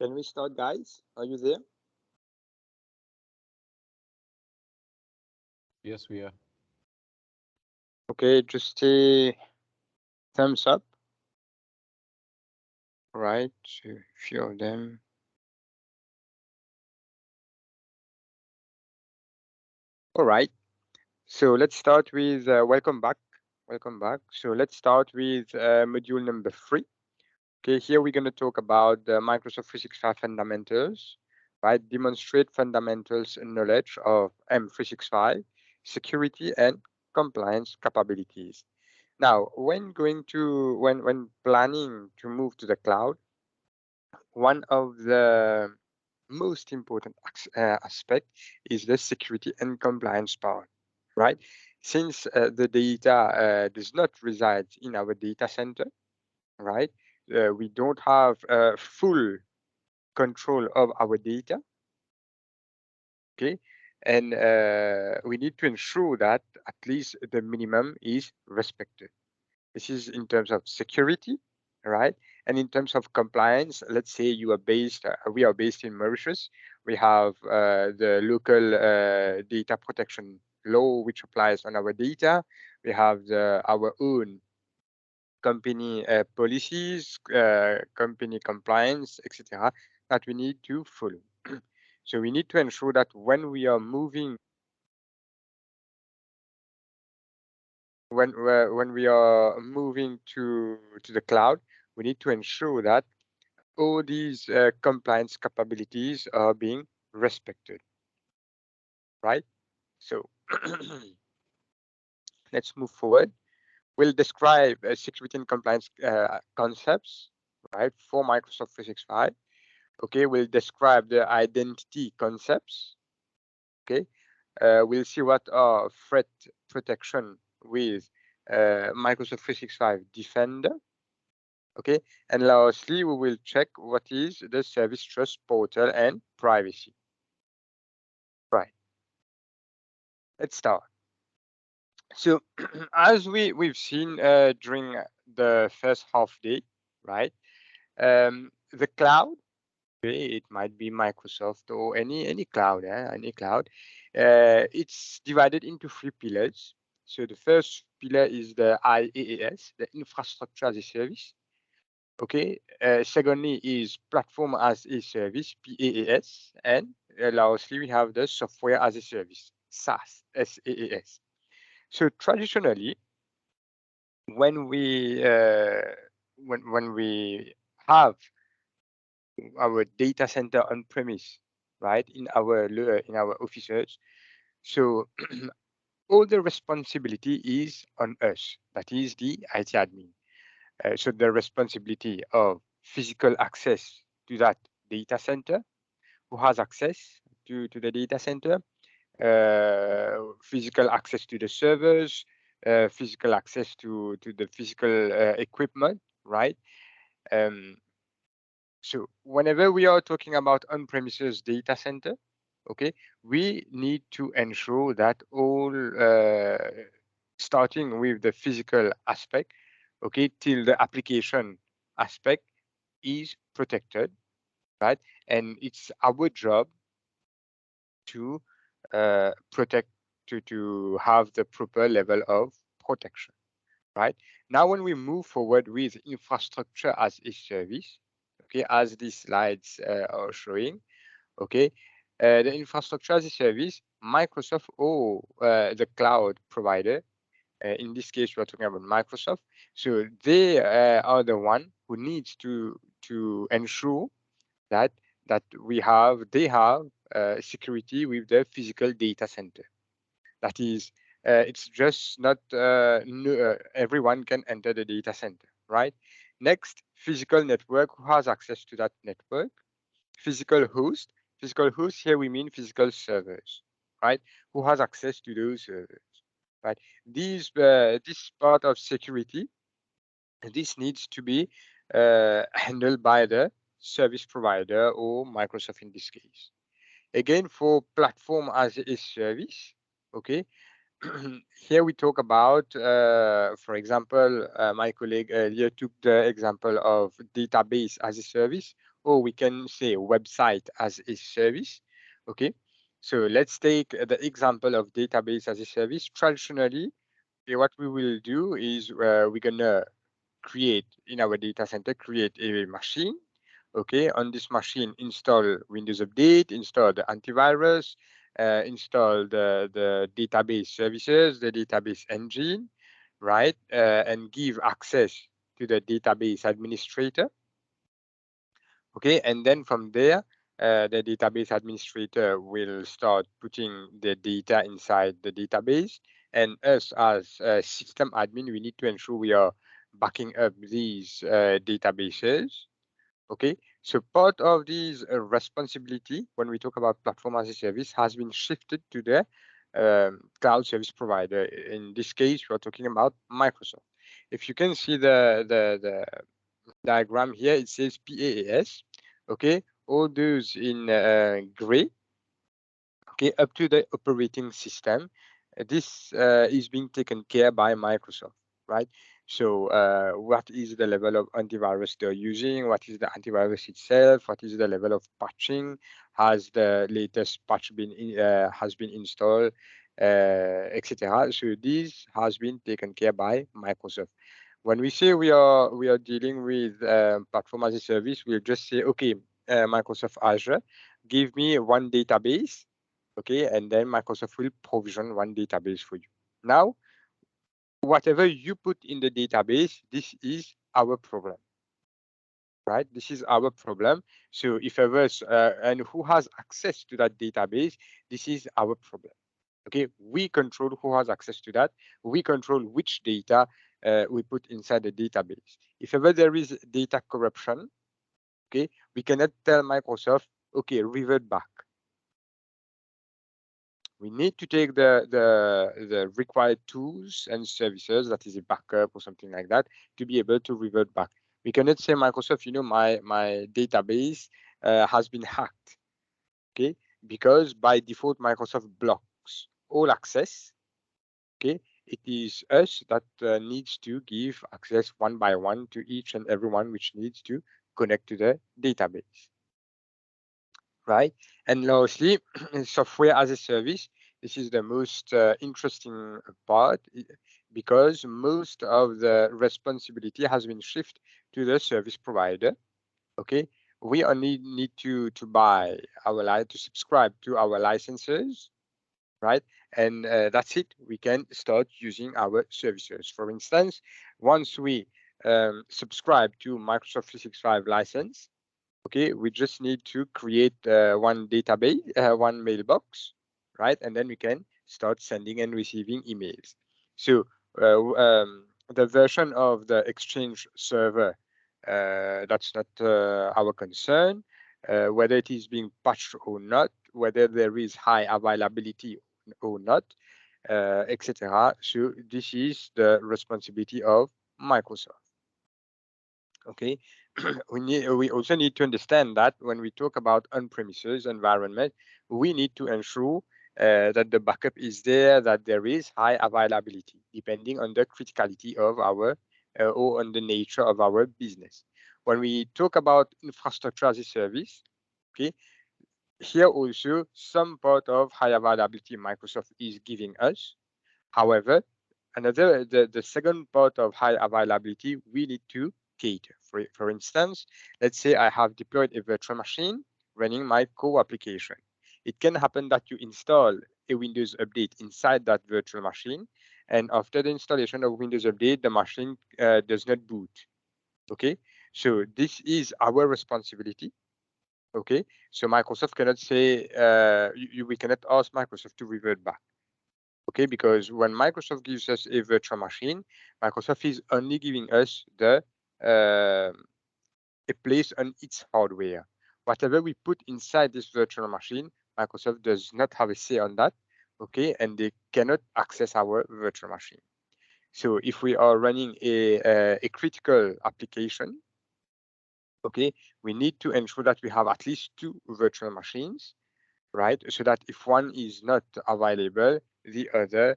Can we start, guys? Are you there? Yes, we are. Okay, just a thumbs up, right? So a few of them. All right. So let's start with welcome back. Welcome back. So let's start with module number 3. Okay, here we're going to talk about the Microsoft 365 fundamentals, right? Demonstrate fundamentals and knowledge of M365, security and compliance capabilities. Now, when planning to move to the cloud, one of the most important aspect is the security and compliance part, right? Since the data does not reside in our data center, right? We don't have full control of our data, okay? And we need to ensure that at least the minimum is respected. This is in terms of security, right? And in terms of compliance, let's say we are based in Mauritius. We have the local data protection law which applies on our data. We have our own company policies, company compliance, etc., that we need to follow. So we need to ensure that when we are moving to the cloud, we need to ensure that all these compliance capabilities are being respected, right? So let's move forward. We'll describe security and compliance concepts, right, for Microsoft 365. Okay, we'll describe the identity concepts. Okay, we'll see what are threat protection with Microsoft 365 Defender. Okay, and lastly, we will check what is the service trust portal and privacy. Right, let's start. So as we've seen during the first half day, right? The cloud, okay, it might be Microsoft or any cloud, any cloud. It's divided into 3 pillars. So the first pillar is the IaaS, the infrastructure as a service. Okay. Secondly is platform as a service, PaaS, and lastly we have the software as a service, SaaS, SaaS. So traditionally, when we have our data center on premise, right, in our offices, so all the responsibility is on us. That is the IT admin. So the responsibility of physical access to that data center, who has access to the data center, physical access to the servers, physical access to the physical equipment, right? Um, so whenever we are talking about on-premises data center, okay, we need to ensure that all, starting with the physical aspect, okay, till the application aspect is protected, right? And it's our job to protect, to have the proper level of protection, right? Now, when we move forward with infrastructure as a service, okay, as these slides are showing, okay, the infrastructure as a service, Microsoft or the cloud provider, in this case, we're talking about Microsoft. So they are the one who needs to ensure that they have security with the physical data center. That is, it's just not everyone can enter the data center, right? Next, physical network. Who has access to that network? Physical host. Physical host, here we mean physical servers, right? Who has access to those servers, right? This part of security, this needs to be handled by the service provider or Microsoft in this case. Again, for platform as a service, okay, here we talk about, for example, my colleague earlier took the example of database as a service or we can say website as a service. Okay, so let's take the example of database as a service. Traditionally, what we will do is we're gonna create in our data center, create a machine. Okay, on this machine, install Windows Update, install the antivirus, install the database services, the database engine, right? And give access to the database administrator. Okay, and then from there, the database administrator will start putting the data inside the database. And us as system admin, we need to ensure we are backing up these databases. Okay, so part of this responsibility when we talk about platform as a service has been shifted to the cloud service provider. In this case, we're talking about Microsoft. If you can see the diagram here, it says PaaS. Okay, all those in gray. Okay, up to the operating system. This is being taken care by Microsoft, right? So what is the level of antivirus they're using? What is the antivirus itself? What is the level of patching? Has the latest patch has been installed, etc. So this has been taken care by Microsoft. When we say we are dealing with platform as a service, we'll just say, okay, Microsoft Azure, give me one database, okay, and then Microsoft will provision one database for you. Now, whatever you put in the database, this is our problem, right? This is our problem. So if ever, and who has access to that database, this is our problem. Okay, we control who has access to that. We control which data we put inside the database. If ever there is data corruption, okay, we cannot tell Microsoft, okay, revert back. We need to take the required tools and services, that is a backup or something like that, to be able to revert back. We cannot say, Microsoft, my database has been hacked, okay, because by default Microsoft blocks all access. Okay, it is us that needs to give access one by one to each and everyone which needs to connect to the database, right? And lastly, software as a service. This is the most interesting part because most of the responsibility has been shifted to the service provider. Okay, we only need to buy to subscribe to our licenses, right? And that's it. We can start using our services. For instance, once we subscribe to Microsoft 365 license, okay, we just need to create one database, one mailbox, right? And then we can start sending and receiving emails. So the version of the Exchange server, that's not our concern. Whether it is being patched or not, whether there is high availability or not, etc. So this is the responsibility of Microsoft. Okay, we also need to understand that when we talk about on-premises environment, we need to ensure that the backup is there, that there is high availability, depending on the criticality of our or on the nature of our business. When we talk about infrastructure as a service, okay, here also some part of high availability Microsoft is giving us. However, the second part of high availability we need to cater. For instance, let's say I have deployed a virtual machine running my core application. It can happen that you install a Windows update inside that virtual machine, and after the installation of Windows update, the machine does not boot. Okay, so this is our responsibility. Okay, so Microsoft cannot say we cannot ask Microsoft to revert back. Okay, because when Microsoft gives us a virtual machine, Microsoft is only giving us a place on its hardware. Whatever we put inside this virtual machine, Microsoft does not have a say on that. Okay, and they cannot access our virtual machine. So if we are running a critical application, okay, we need to ensure that we have at least two virtual machines, right? So that if one is not available, the other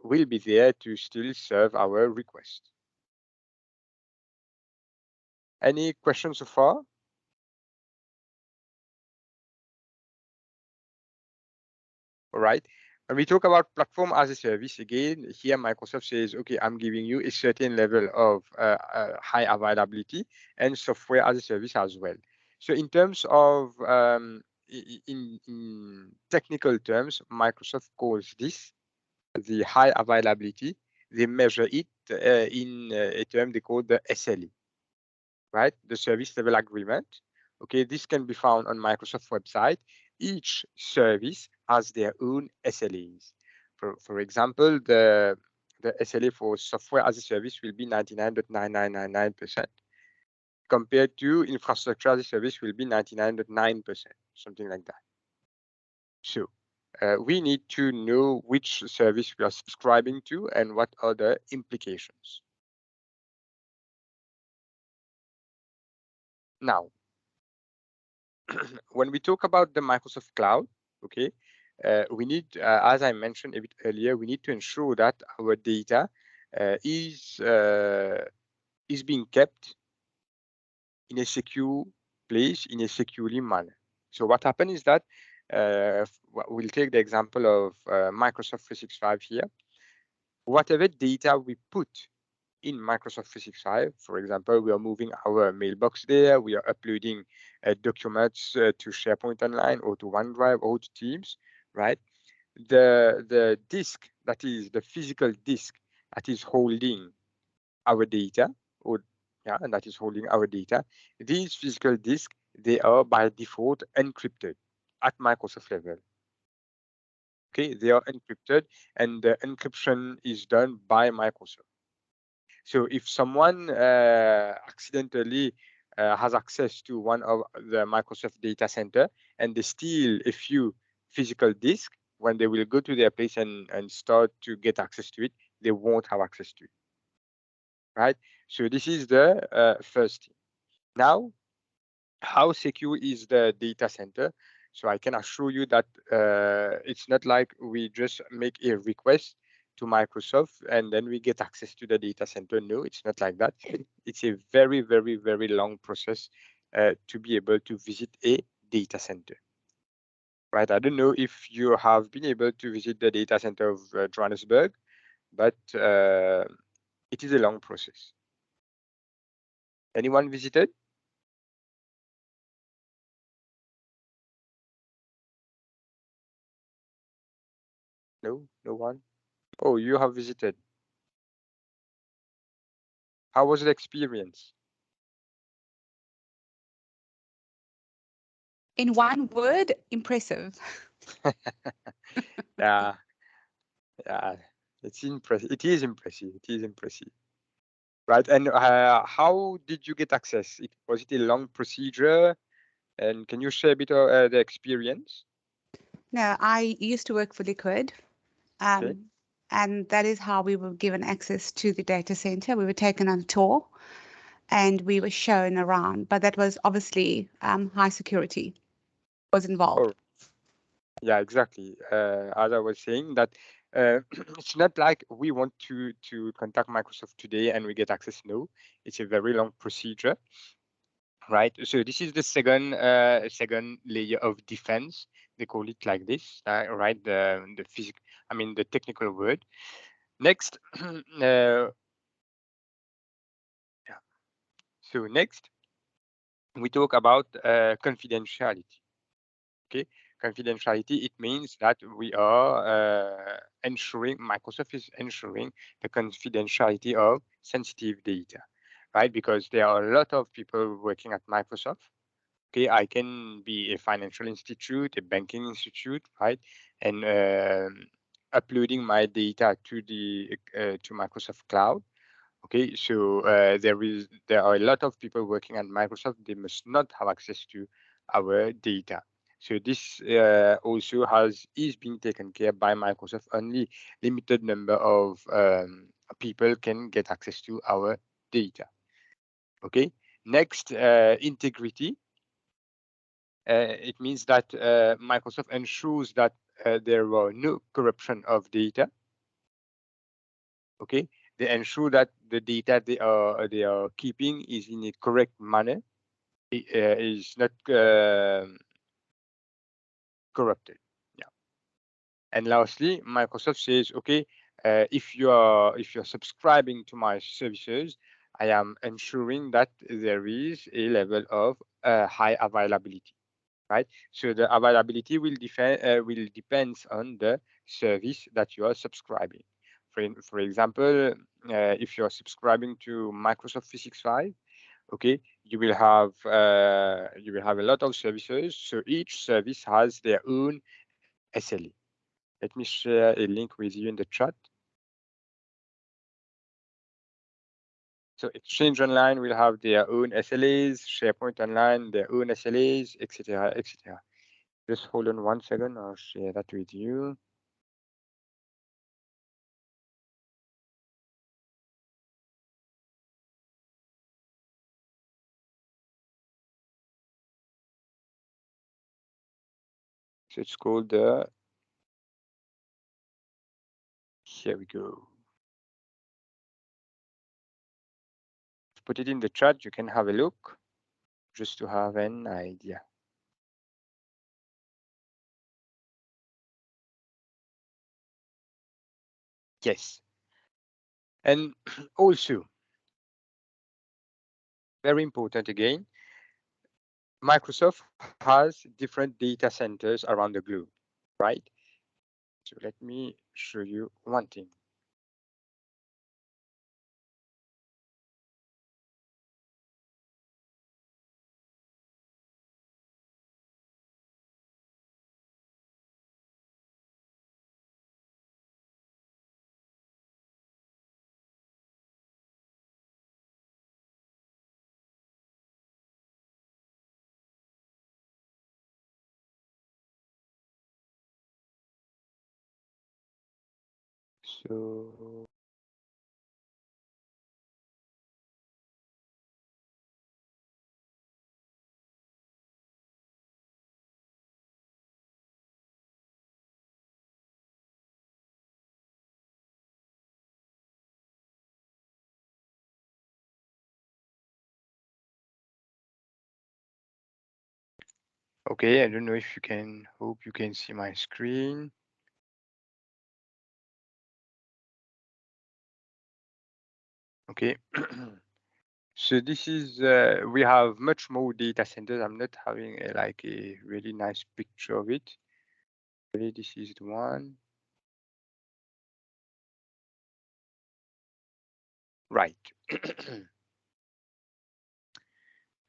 will be there to still serve our request. Any questions so far? All right. When we talk about platform as a service, again, here Microsoft says, okay, I'm giving you a certain level of high availability and software as a service as well. So in terms of, in technical terms, Microsoft calls this the high availability. They measure it in a term they call the SLA, right? The service level agreement. Okay, this can be found on Microsoft website. Each service has their own SLAs. For example, the SLA for software as a service will be 99.9999%, compared to infrastructure as a service will be 99.9%, something like that. So we need to know which service we are subscribing to and what are the implications. Now, when we talk about the Microsoft Cloud, okay, we need, as I mentioned a bit earlier, we need to ensure that our data is being kept in a secure place, in a securely manner. So what happened is that we'll take the example of Microsoft 365 here. Whatever data we put in Microsoft 365, for example, we are moving our mailbox there, we are uploading documents to SharePoint Online or to OneDrive or to Teams, right? The disk, that is the physical disk that is holding our data, or yeah, and that is holding our data, these physical disks, they are by default encrypted at Microsoft level. Okay, they are encrypted, and the encryption is done by Microsoft. So if someone accidentally has access to one of the Microsoft data center and they steal a few physical disks, when they will go to their place and start to get access to it, they won't have access to it, right? So this is the first thing. Now, how secure is the data center? So I can assure you that it's not like we just make a request to Microsoft and then we get access to the data center. No, it's not like that. It's a very, very, very long process to be able to visit a data center. Right? I don't know if you have been able to visit the data center of Johannesburg, but it is a long process. Anyone visited? No, no one. Oh, you have visited. How was the experience? In one word, impressive. Yeah, yeah, it's impressive. It is impressive. It is impressive. Right. And how did you get access? Was it a long procedure? And can you share a bit of the experience? No, I used to work for Liquid, Okay. and that is how we were given access to the data center. We were taken on a tour and we were shown around, but that was obviously high security was involved. Oh, yeah, exactly. As I was saying, that it's not like we want to contact Microsoft today and we get access. No, it's a very long procedure. Right. So this is the second layer of defense. They call it like this, right? The physical, I mean the technical word. Next, yeah. So next we talk about confidentiality. Okay, confidentiality. It means that we are ensuring, Microsoft is ensuring the confidentiality of sensitive data, right? Because there are a lot of people working at Microsoft. Okay, I can be a financial institute, a banking institute, right, and uploading my data to the to Microsoft Cloud. Okay, so there are a lot of people working at Microsoft. They must not have access to our data. So this also is being taken care by Microsoft. Only limited number of people can get access to our data. Okay. Next, integrity. It means that Microsoft ensures that there are no corruption of data. Okay, they ensure that the data they are keeping is in a correct manner, is not corrupted. Yeah. And lastly, Microsoft says, okay, if you're subscribing to my services, I am ensuring that there is a level of high availability, right? So the availability will depends on the service that you are subscribing. For example, if you're subscribing to Microsoft 365, okay, you will have a lot of services. So each service has their own SLA. Let me share a link with you in the chat. So Exchange Online will have their own SLAs, SharePoint Online their own SLAs, etc., etc. Just hold on 1 second. I'll share that with you. So it's called the. Here we go. Put it in the chat. You can have a look, just to have an idea. Yes. And also, very important again, Microsoft has different data centers around the globe, right? So let me show you one thing. So okay, I don't know if you can, hope you can see my screen. Okay. So this is, we have much more data centers. I'm not having like a really nice picture of it. Really, this is the one. Right.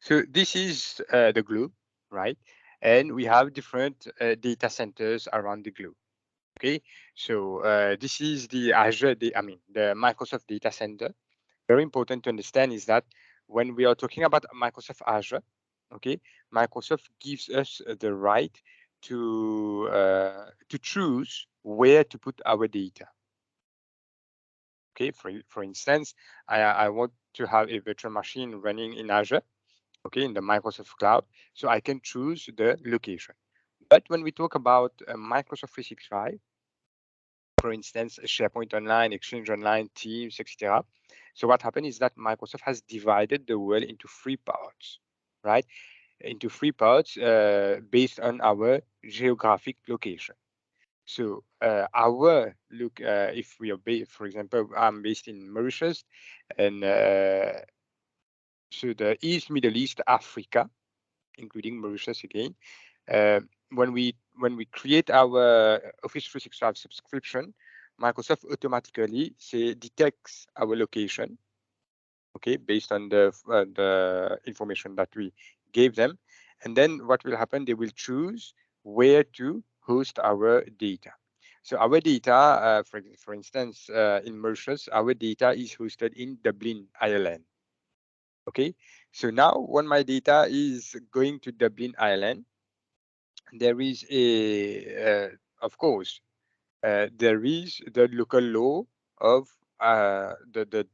So this is the globe, right? And we have different data centers around the globe. Okay, so this is the Azure, the Microsoft data center. Very important to understand is that when we are talking about Microsoft Azure, okay, Microsoft gives us the right to choose where to put our data. Okay, for instance, I want to have a virtual machine running in Azure, okay, in the Microsoft Cloud, so I can choose the location. But when we talk about Microsoft 365, for instance, SharePoint Online, Exchange Online, Teams, etc. So what happened is that Microsoft has divided the world into 3 parts, right? Into 3 parts based on our geographic location. So our look, if we are based, for example, I'm based in Mauritius, and so the East, Middle East, Africa, including Mauritius again. Uh, when we create our Office 365 subscription, Microsoft automatically detects our location, okay, based on the information that we gave them, and then what will happen? They will choose where to host our data. So our data, for instance, in Mauritius, our data is hosted in Dublin, Ireland. Okay, so now when my data is going to Dublin, Ireland, there is of course, there is the local law of the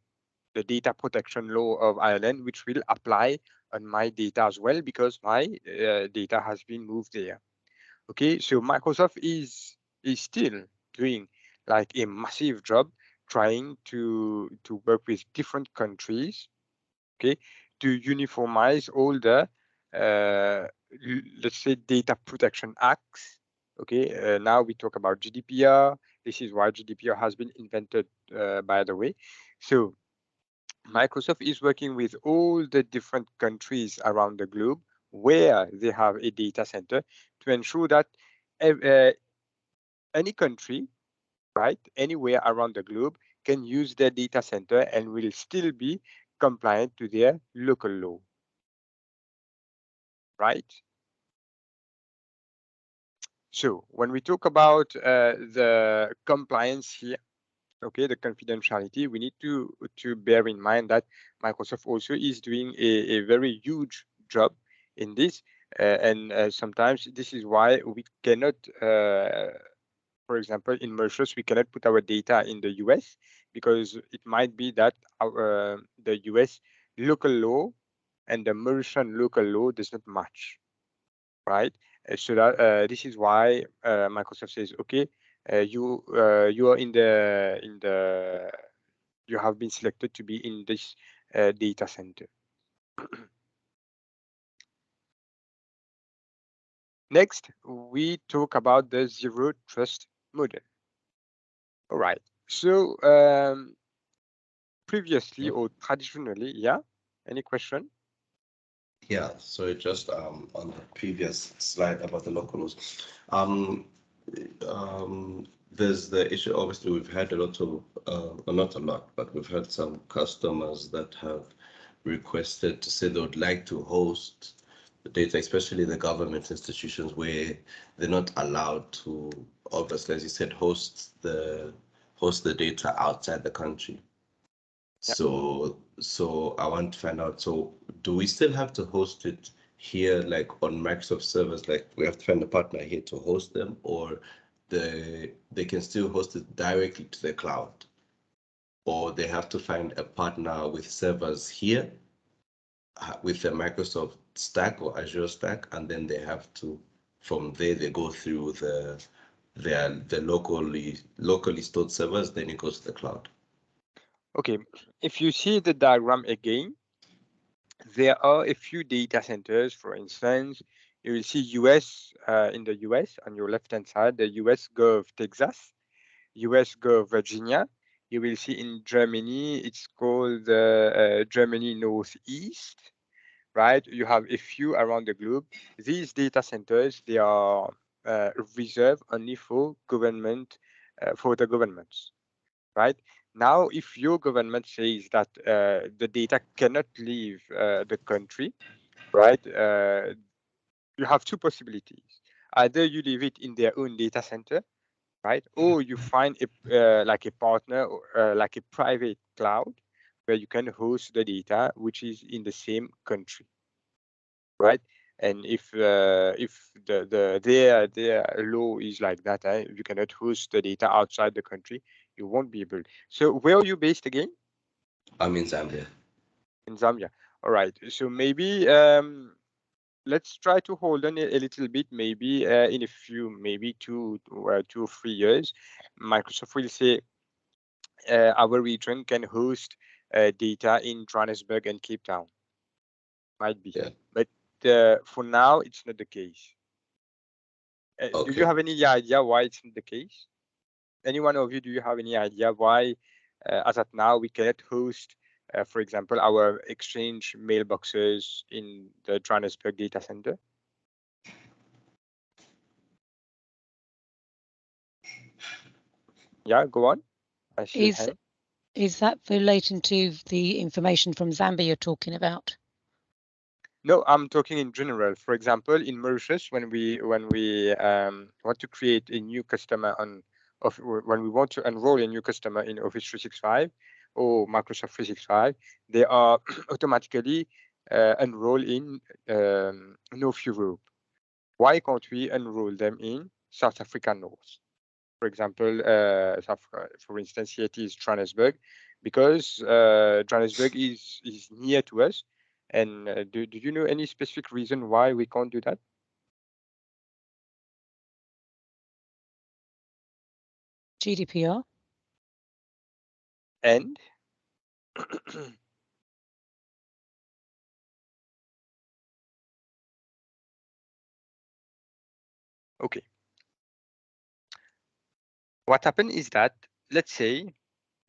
data protection law of Ireland, which will apply on my data as well, because my data has been moved there. Okay, so Microsoft is still doing like a massive job trying to work with different countries, okay, to uniformize all the let's say data protection acts. Okay, now we talk about GDPR. This is why GDPR has been invented, by the way. So Microsoft is working with all the different countries around the globe where they have a data center to ensure that any country, right, anywhere around the globe can use their data center and will still be compliant to their local law, right? So when we talk about the compliance here, okay, the confidentiality, we need to bear in mind that Microsoft also is doing a very huge job in this, and sometimes this is why we cannot, for example, in Mauritius, we cannot put our data in the US because it might be that the US local law and the Mauritian local law does not match, right? So that this is why Microsoft says, okay, you are in the you have been selected to be in this data center. Next, we talk about the zero trust model. All right. So previously or traditionally, yeah. Any question? Yeah, so just on the previous slide about the local laws, um, there's the issue. Obviously, we've had a lot of, well, not a lot, but we've had some customers that have requested to say they would like to host the data, especially the government institutions where they're not allowed to, obviously, as you said, host the data outside the country. Yeah. So I want to find out, so do we still have to host it here, like on Microsoft servers, like we have to find a partner here to host them, or they can still host it directly to the cloud, or they have to find a partner with servers here with the Microsoft stack or Azure stack, and then they have to, from there, they go through the locally stored servers, then it goes to the cloud. Okay. If you see the diagram again, there are a few data centers. For instance, you will see US in the US on your left-hand side, the US Gov Texas, US Gov Virginia. You will see in Germany, it's called Germany Northeast, right? You have a few around the globe. These data centers, they are reserved only for government, for the governments, right? Now, if your government says that the data cannot leave the country, right? You have two possibilities. Either you leave it in their own data center, right? Or you find a like a partner or like a private cloud where you can host the data, which is in the same country, right? And if their law is like that, you cannot host the data outside the country, you won't be able. So where are you based again? I'm in Zambia. In Zambia. All right. So maybe let's try to hold on a little bit. Maybe in a few, maybe 2 or 3 years, Microsoft will say our region can host data in Johannesburg and Cape Town. Might be, Yeah. but for now, it's not the case. Do you Okay. have any idea why it's not the case? Any one of you, do you have any idea why, as at now, we cannot host, for example, our Exchange mailboxes in the Johannesburg data center? Yeah, go on. I see a Is hand. is that relating to the information from Zambia you're talking about? No, I'm talking in general. For example, in Mauritius, when we want to create a new customer when we want to enroll a new customer in Office 365 or Microsoft 365, they are automatically enrolled in North Europe. Why can't we enroll them in South Africa North? For example, for instance, here it is Johannesburg, because Johannesburg is near to us. And do you know any specific reason why we can't do that? GDPR? And okay, what happened is that, let's say,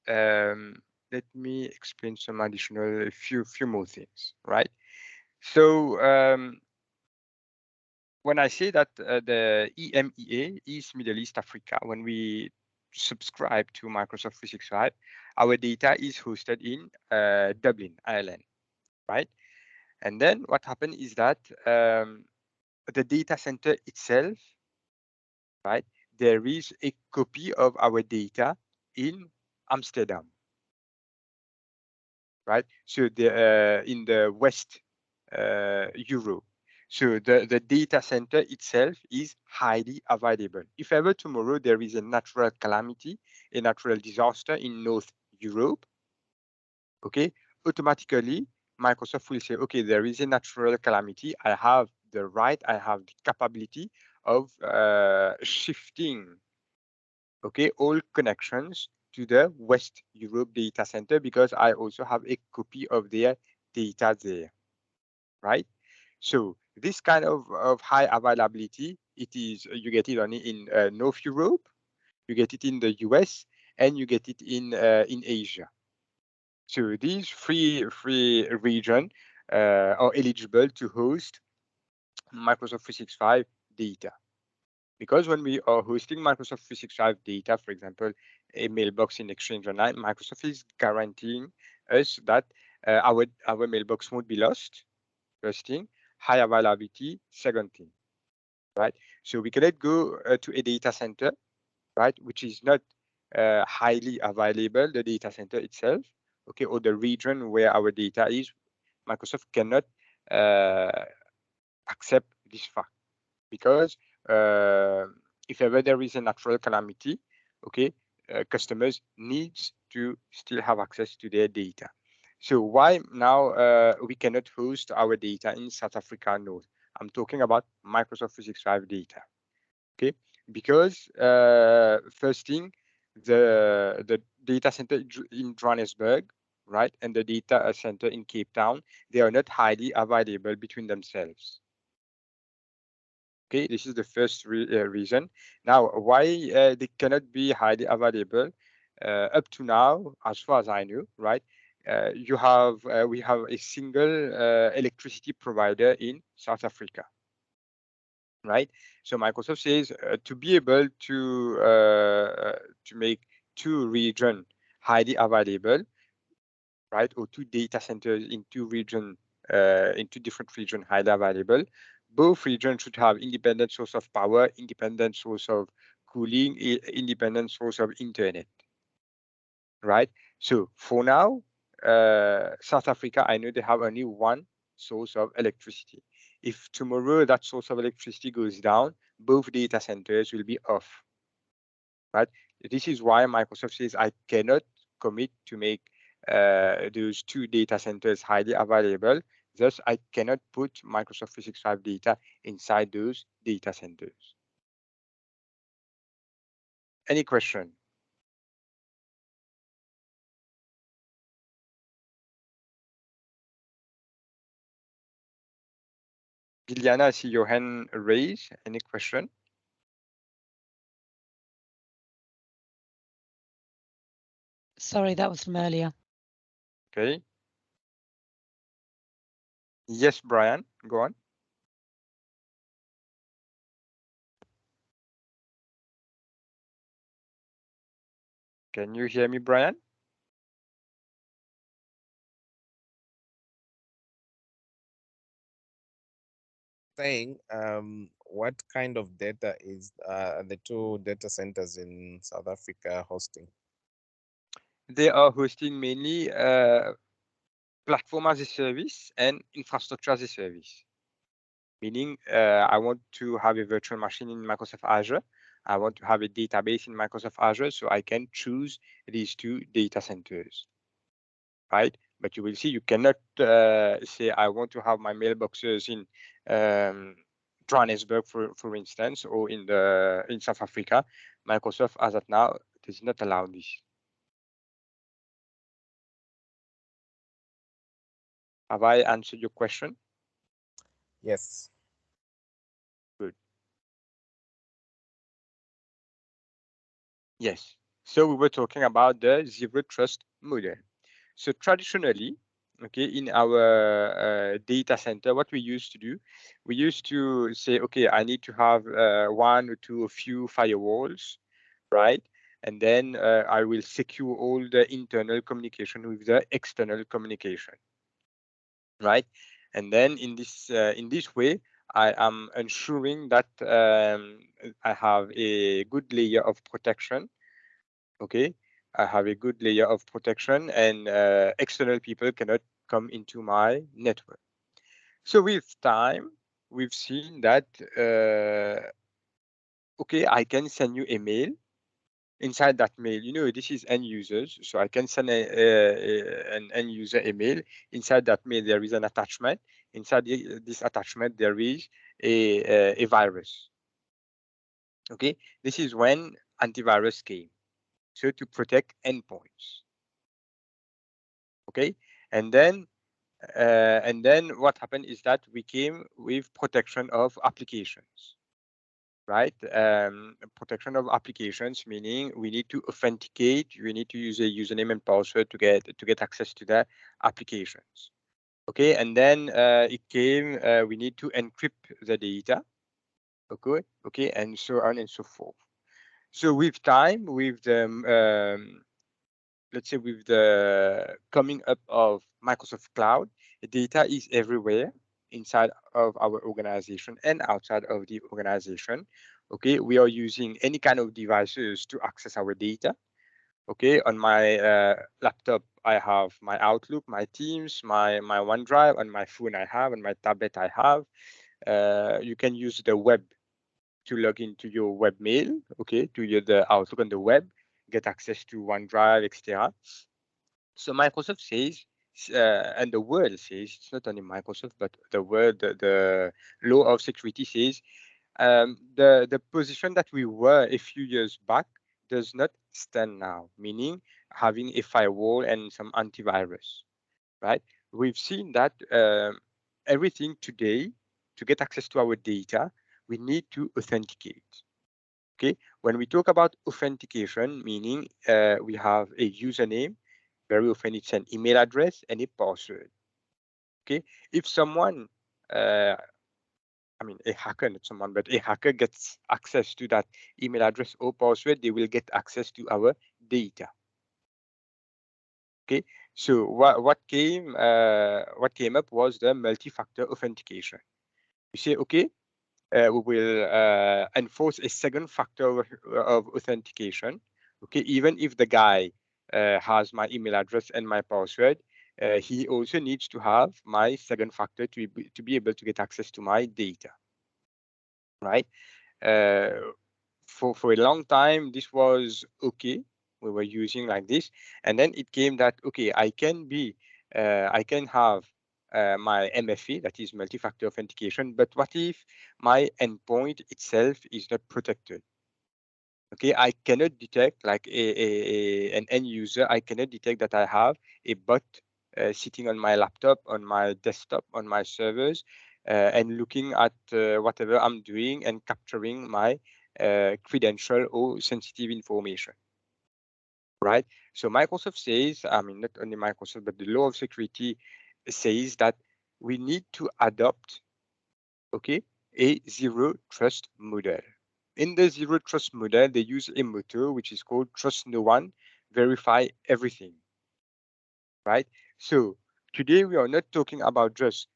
let me explain some additional few more things, right? So when I say that the EMEA is Middle East Africa, when we subscribe to Microsoft 365, our data is hosted in Dublin, Ireland, right? And then what happened is that the data center itself, right? There is a copy of our data in Amsterdam, right? So the in the West Europe. So the data center itself is highly available. If ever tomorrow there is a natural calamity, a natural disaster in North Europe, okay, automatically Microsoft will say, okay, there is a natural calamity. I have the right, I have the capability of shifting, okay, all connections to the West Europe data center because I also have a copy of their data there, right? So this kind of high availability, it is you get it only in North Europe, you get it in the US, and you get it in Asia. So these three regions are eligible to host Microsoft 365 data. Because when we are hosting Microsoft 365 data, for example, a mailbox in Exchange Online, Microsoft is guaranteeing us that our mailbox won't be lost. First thing, high availability. Second thing, right? So we cannot go to a data center, right, which is not highly available, the data center itself, okay, or the region where our data is. Microsoft cannot accept this fact because if ever there is a natural calamity, okay, customers needs to still have access to their data. So why now we cannot host our data in South Africa? No, I'm talking about Microsoft 365 data. Okay, because first thing, the data center in Johannesburg, right, and the data center in Cape Town, they are not highly available between themselves. Okay, this is the first reason. Now, why they cannot be highly available? Up to now, as far as I know, right? We have a single electricity provider in South Africa, right? So Microsoft says to be able to make two regions highly available, right, or two data centers in two different regions highly available. Both regions should have independent source of power, independent source of cooling, independent source of internet, right? So for now, South Africa, I know they have only one source of electricity. If tomorrow that source of electricity goes down, both data centers will be off, right? This is why Microsoft says I cannot commit to make those two data centers highly available. Thus, I cannot put Microsoft 365 data inside those data centers. Any question? Giliana, I see your hand raised. Any question? Sorry, that was from earlier. Okay. Yes, Brian, go on. Can you hear me, Brian? Saying what kind of data is the two data centers in South Africa hosting? They are hosting mainly platform as a service and infrastructure as a service. Meaning, I want to have a virtual machine in Microsoft Azure. I want to have a database in Microsoft Azure, so I can choose these two data centers, right? But you will see you cannot say I want to have my mailboxes in Johannesburg, for instance, or in South Africa. Microsoft, as of now, does not allow this. Have I answered your question? Yes. Good. Yes. So we were talking about the zero trust model. So traditionally, okay, in our data center, what we used to do, we used to say, okay, I need to have one or two, a few firewalls, right? And then I will secure all the internal communication with the external communication, right? And then in this way, I am ensuring that I have a good layer of protection. Okay, I have a good layer of protection, and external people cannot come into my network. So with time, we've seen that okay, I can send you a mail. Inside that mail, this is end users, so I can send an end user email. Inside that mail, there is an attachment. Inside this attachment, there is a virus. Okay, this is when antivirus came, so to protect endpoints. Okay, and then what happened is that we came with protection of applications. Right? Protection of applications, meaning we need to authenticate. We need to use a username and password to get access to the applications. Okay, and then it came. We need to encrypt the data. Okay, and so on and so forth. So with time, with the let's say with the coming up of Microsoft Cloud, data is everywhere inside of our organization and outside of the organization. Okay, we are using any kind of devices to access our data. Okay, on my laptop, I have my Outlook, my Teams, my OneDrive. On my phone, I have. On my tablet, I have. You can use the web to log into your webmail. Okay, to the Outlook on the web, get access to OneDrive, etc. So Microsoft says, and the world says, it's not only Microsoft, but the world, the law of security says, the position that we were a few years back does not stand now, meaning having a firewall and some antivirus, right? We've seen that everything today, to get access to our data, we need to authenticate. Okay, when we talk about authentication, meaning we have a username, very often it's an email address and a password. Okay, if someone, I mean a hacker, not someone, but a hacker gets access to that email address or password, they will get access to our data. Okay, so what came up was the multi-factor authentication. You say, okay, we will enforce a second factor of authentication. Okay, even if the guy has my email address and my password, he also needs to have my second factor to be able to get access to my data. Right? For a long time, this was okay. We were using like this, and then it came that okay, I can have my MFA, that is multi-factor authentication, but what if my endpoint itself is not protected? Okay, I cannot detect, like an end user, I cannot detect that I have a bot sitting on my laptop, on my desktop, on my servers, and looking at whatever I'm doing and capturing my credential or sensitive information. Right? So Microsoft says, I mean, not only Microsoft, but the law of security says that we need to adopt, okay, a zero trust model. In the zero trust model, they use a motto which is called trust no one, verify everything. Right? So today we are not talking about just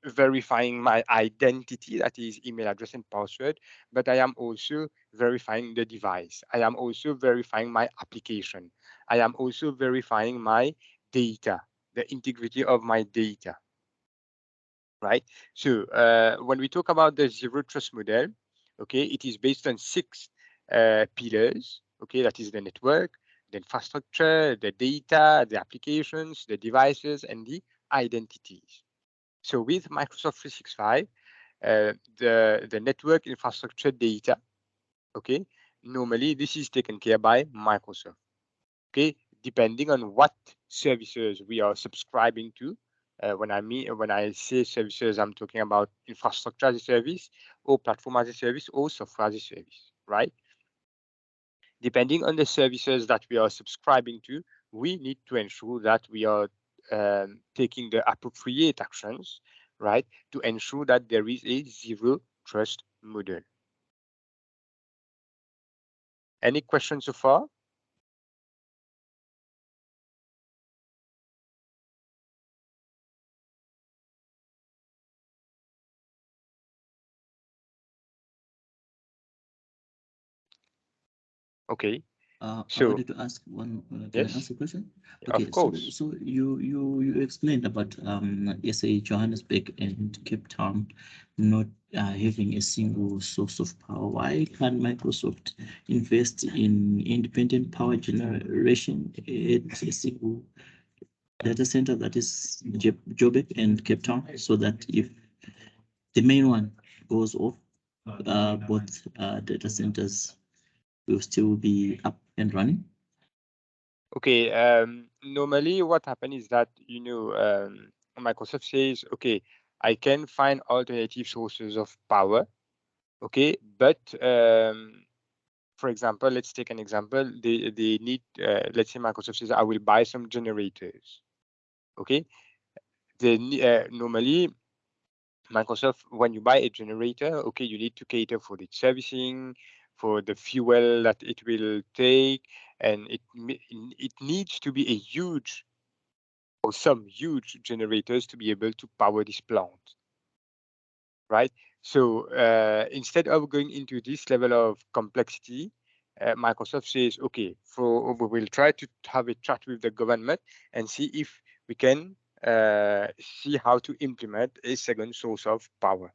verifying my identity, that is email address and password, but I am also verifying the device. I am also verifying my application. I am also verifying my data, the integrity of my data. Right? So when we talk about the zero trust model, okay, it is based on 6 pillars. Okay, that is the network, the infrastructure, the data, the applications, the devices, and the identities. So with Microsoft 365, the network infrastructure data, okay, normally this is taken care by Microsoft. Okay, depending on what services we are subscribing to, When I say services, I'm talking about infrastructure as a service, or platform as a service, or software as a service, right? Depending on the services that we are subscribing to, we need to ensure that we are taking the appropriate actions, right, to ensure that there is a zero trust model. Any questions so far? Okay. I So wanted to ask one. Can I yes, ask a question? of Okay, course. so you explained about SA Johannesburg and Cape Town not having a single source of power. Why can't Microsoft invest in independent power generation at a single data center that is Joburg and Cape Town, so that if the main one goes off, both data centers will still be up and running? Okay. Normally, what happens is that Microsoft says, okay, I can find alternative sources of power. Okay, but for example, let's take an example. They need, let's say Microsoft says, I will buy some generators. Okay, normally Microsoft, when you buy a generator, okay, you need to cater for the servicing, for the fuel that it will take, and it needs to be a huge or some huge generators to be able to power this plant, right? So instead of going into this level of complexity, Microsoft says, okay, we will try to have a chat with the government and see if we can see how to implement a second source of power.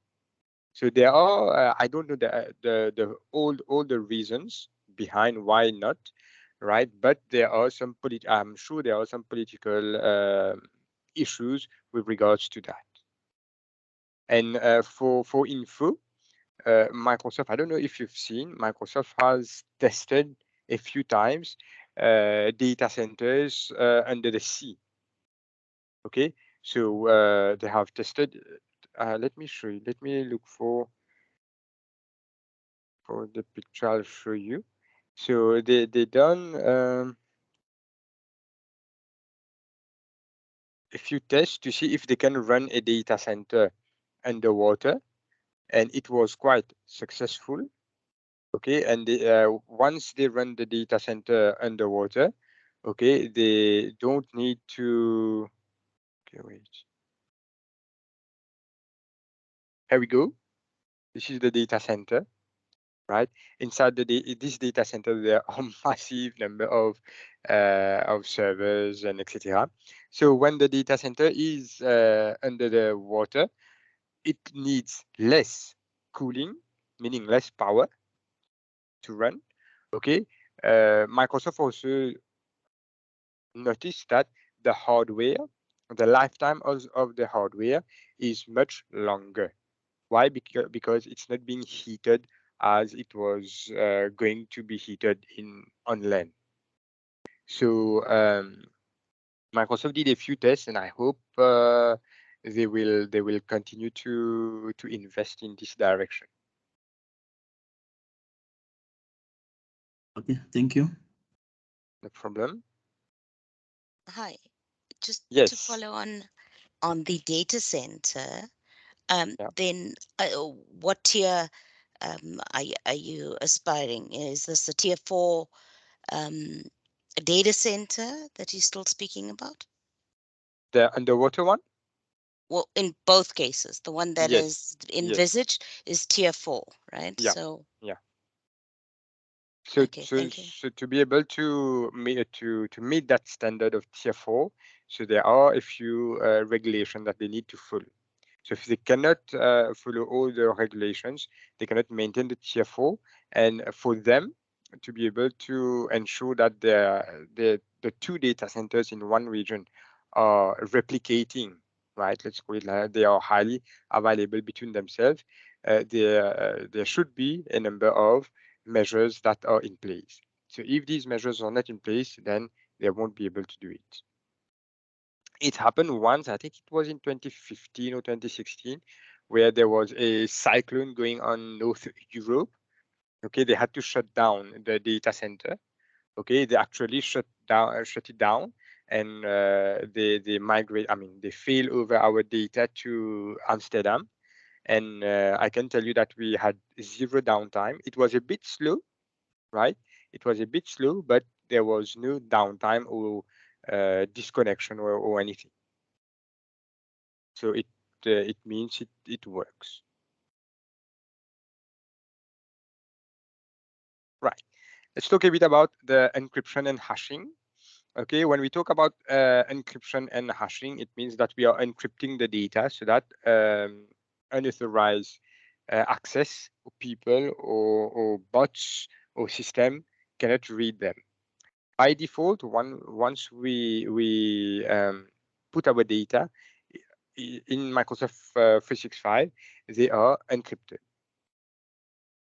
So there are, I don't know all the reasons behind why not, right? But there are some I'm sure there are some political issues with regards to that. And for info, Microsoft, I don't know if you've seen, Microsoft has tested a few times data centers under the sea. Okay, so they have tested. Let me show you. Let me look for the picture. I'll show you. So they done a few tests to see if they can run a data center underwater, and it was quite successful. Okay, and once they run the data center underwater, okay, they don't need to. Okay, wait. Here we go. This is the data center, right? Inside this data center, there are massive number of servers and etc. So when the data center is under the water, it needs less cooling, meaning less power to run. Okay, Microsoft also noticed that the hardware, the lifetime of the hardware is much longer. Why? Because it's not being heated as it was going to be heated on land. So Microsoft did a few tests, and I hope they will continue to invest in this direction. Okay, thank you. No problem. Hi, just to Yes. follow on the data center, Yeah. then what tier are you aspiring? Is this a tier 4 data center that you're still speaking about? The underwater one? Well, in both cases, the one that Yes. is Yes. envisaged is tier 4, right? Yeah. So Yeah. So, okay, thank you. so to be able to meet that standard of tier 4, so there are a few regulations that they need to follow. So if they cannot follow all the regulations, they cannot maintain the tier 4. And for them to be able to ensure that the two data centers in one region are replicating, right? Let's call it like that, they are highly available between themselves. There should be a number of measures that are in place. So if these measures are not in place, then they won't be able to do it. it happened once, I think it was in 2015 or 2016, where there was a cyclone going on North Europe. Okay, they had to shut down the data center. Okay, they actually shut it down, and they migrate. I mean, they fail over our data to Amsterdam, and I can tell you that we had zero downtime. It was a bit slow, right? It was a bit slow, but there was no downtime or disconnection or anything. So it means it works. Right. Let's talk a bit about the encryption and hashing. Okay, when we talk about encryption and hashing, it means that we are encrypting the data so that unauthorized access people or bots or system cannot read them. By default, once we put our data in Microsoft 365, they are encrypted.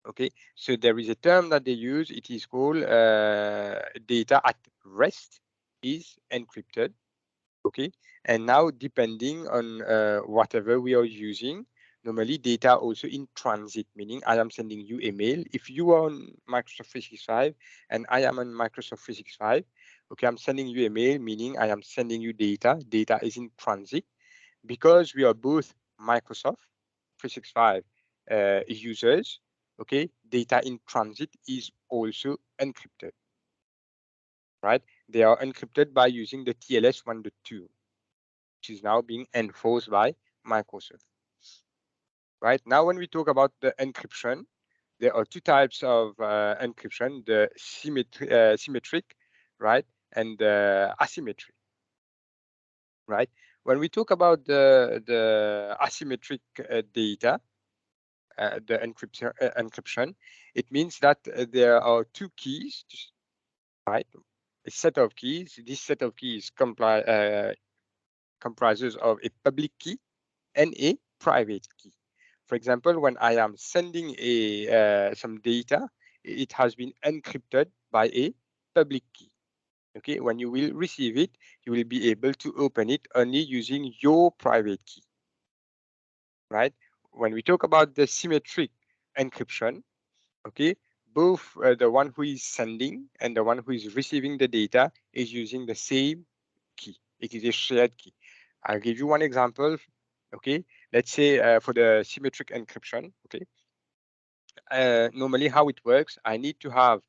Okay, so there is a term that they use. It is called data at rest is encrypted. Okay, and now depending on whatever we are using, normally data also in transit, meaning I am sending you a mail. If you are on Microsoft 365 and I am on Microsoft 365, okay, I'm sending you a mail, meaning I am sending you data. Data is in transit because we are both Microsoft 365 users. Okay, data in transit is also encrypted, right? They are encrypted by using the TLS 1.2, which is now being enforced by Microsoft. Right now, when we talk about the encryption, there are two types of encryption: the symmetric, right, and the asymmetric, right? When we talk about the asymmetric data, the encryption, it means that there are two keys, right? A set of keys. This set of keys comprises of a public key and a private key. For example, when I am sending some data, it has been encrypted by a public key. Okay, when you will receive it, you will be able to open it only using your private key, right? When we talk about the symmetric encryption, okay, both the one who is sending and the one who is receiving the data is using the same key. It is a shared key. I'll give you one example. Okay, let's say for the symmetric encryption. Okay, normally how it works, I need to have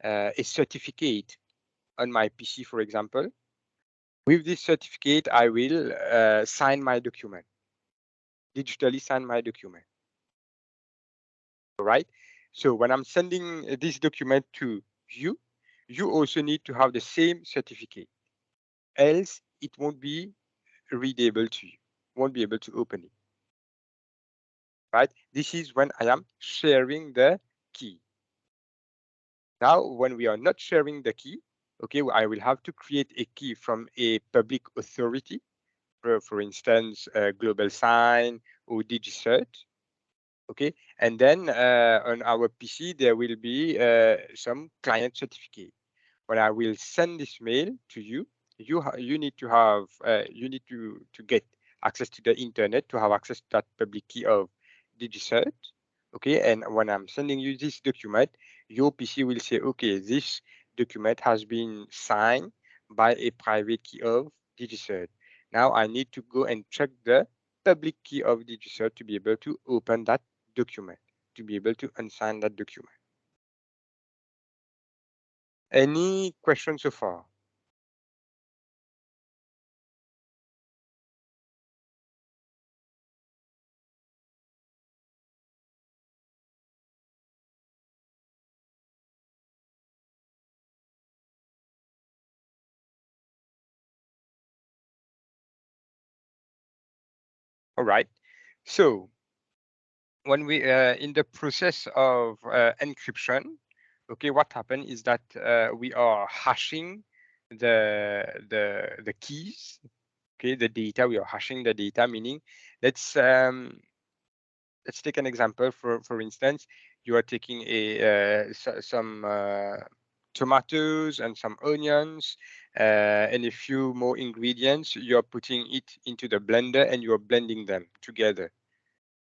a certificate on my PC, for example. With this certificate, I will sign my document, digitally sign my document. All right. So when I'm sending this document to you, you also need to have the same certificate. Else, it won't be readable to you, won't be able to open it. Right? This is when I am sharing the key. Now, when we are not sharing the key, okay, I will have to create a key from a public authority, for instance, Global Sign or DigiCert. Okay, and then on our PC, there will be some client certificate. When I will send this mail to you, you need to have you need to get access to the internet to have access to that public key of DigiCert. Okay, and when I'm sending you this document, your PC will say, okay, this document has been signed by a private key of DigiCert. Now I need to go and check the public key of DigiCert to be able to open that document, to be able to unsign that document. Any questions so far? All right. So when we in the process of encryption, okay, what happened is that we are hashing the keys, okay, the data. We are hashing the data, meaning let's take an example. For instance, you are taking some tomatoes and some onions and a few more ingredients. You're putting it into the blender and you're blending them together.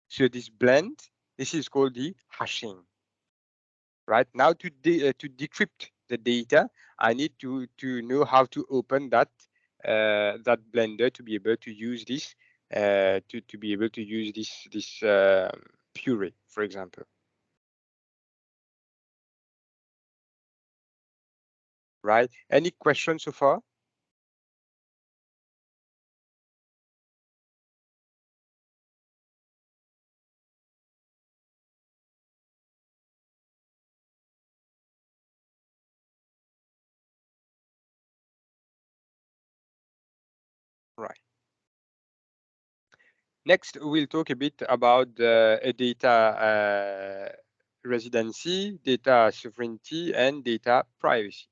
So this blend, this is called the hashing. Right now, to decrypt the data, I need to know how to open that that blender to be able to use this to be able to use this puree, for example. Right? Any questions so far? Right. Next, we'll talk a bit about a data residency, data sovereignty, and data privacy.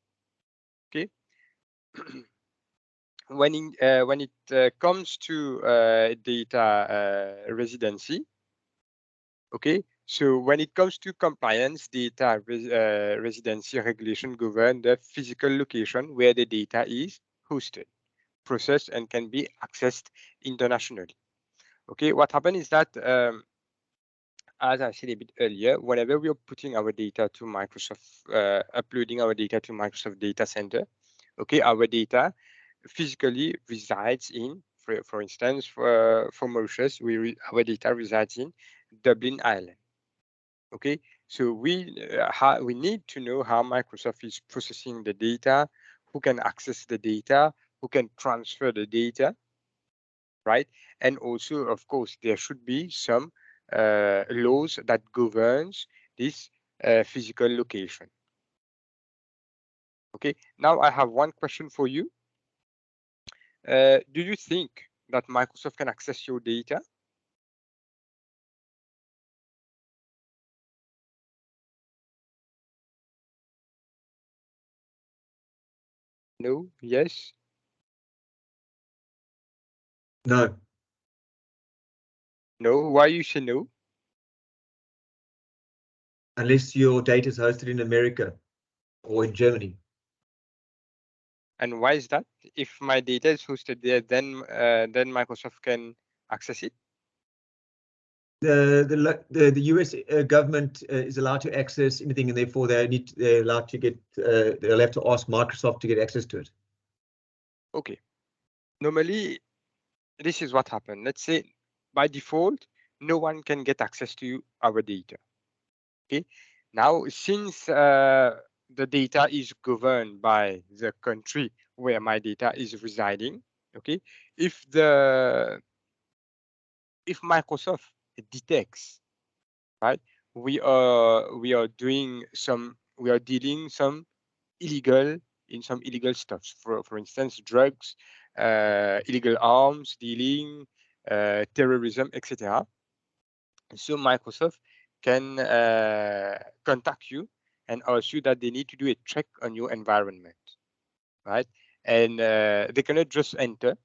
Okay. When it comes to data residency, okay, so when it comes to compliance, data residency regulation govern the physical location where the data is hosted, processed, and can be accessed internationally. Okay, what happened is that, as I said a bit earlier, whenever we are putting our data to Microsoft, uploading our data to Microsoft data center, okay, our data physically resides in, for instance, for Mauritius, our data resides in Dublin, Ireland. Okay, so we need to know how Microsoft is processing the data, who can access the data, who can transfer the data, right? And also, of course, there should be some laws that governs this physical location. Okay, now I have one question for you. Do you think that Microsoft can access your data? No? Yes? No, No? Why you say no? unless your data is hosted in America or in Germany. And why is that? If my data is hosted there, then Microsoft can access it. The US government is allowed to access anything, and therefore they're allowed to get they'll have to ask Microsoft to get access to it. Okay. Normally, this is what happened. Let's say by default, no one can get access to our data. Okay. Now, since the data is governed by the country where my data is residing, okay, if Microsoft detects, right, we are dealing some illegal some illegal stuff, for instance, drugs, illegal arms dealing, terrorism, etc. So Microsoft can contact you and ask you that they need to do a check on your environment, right? And they cannot just enter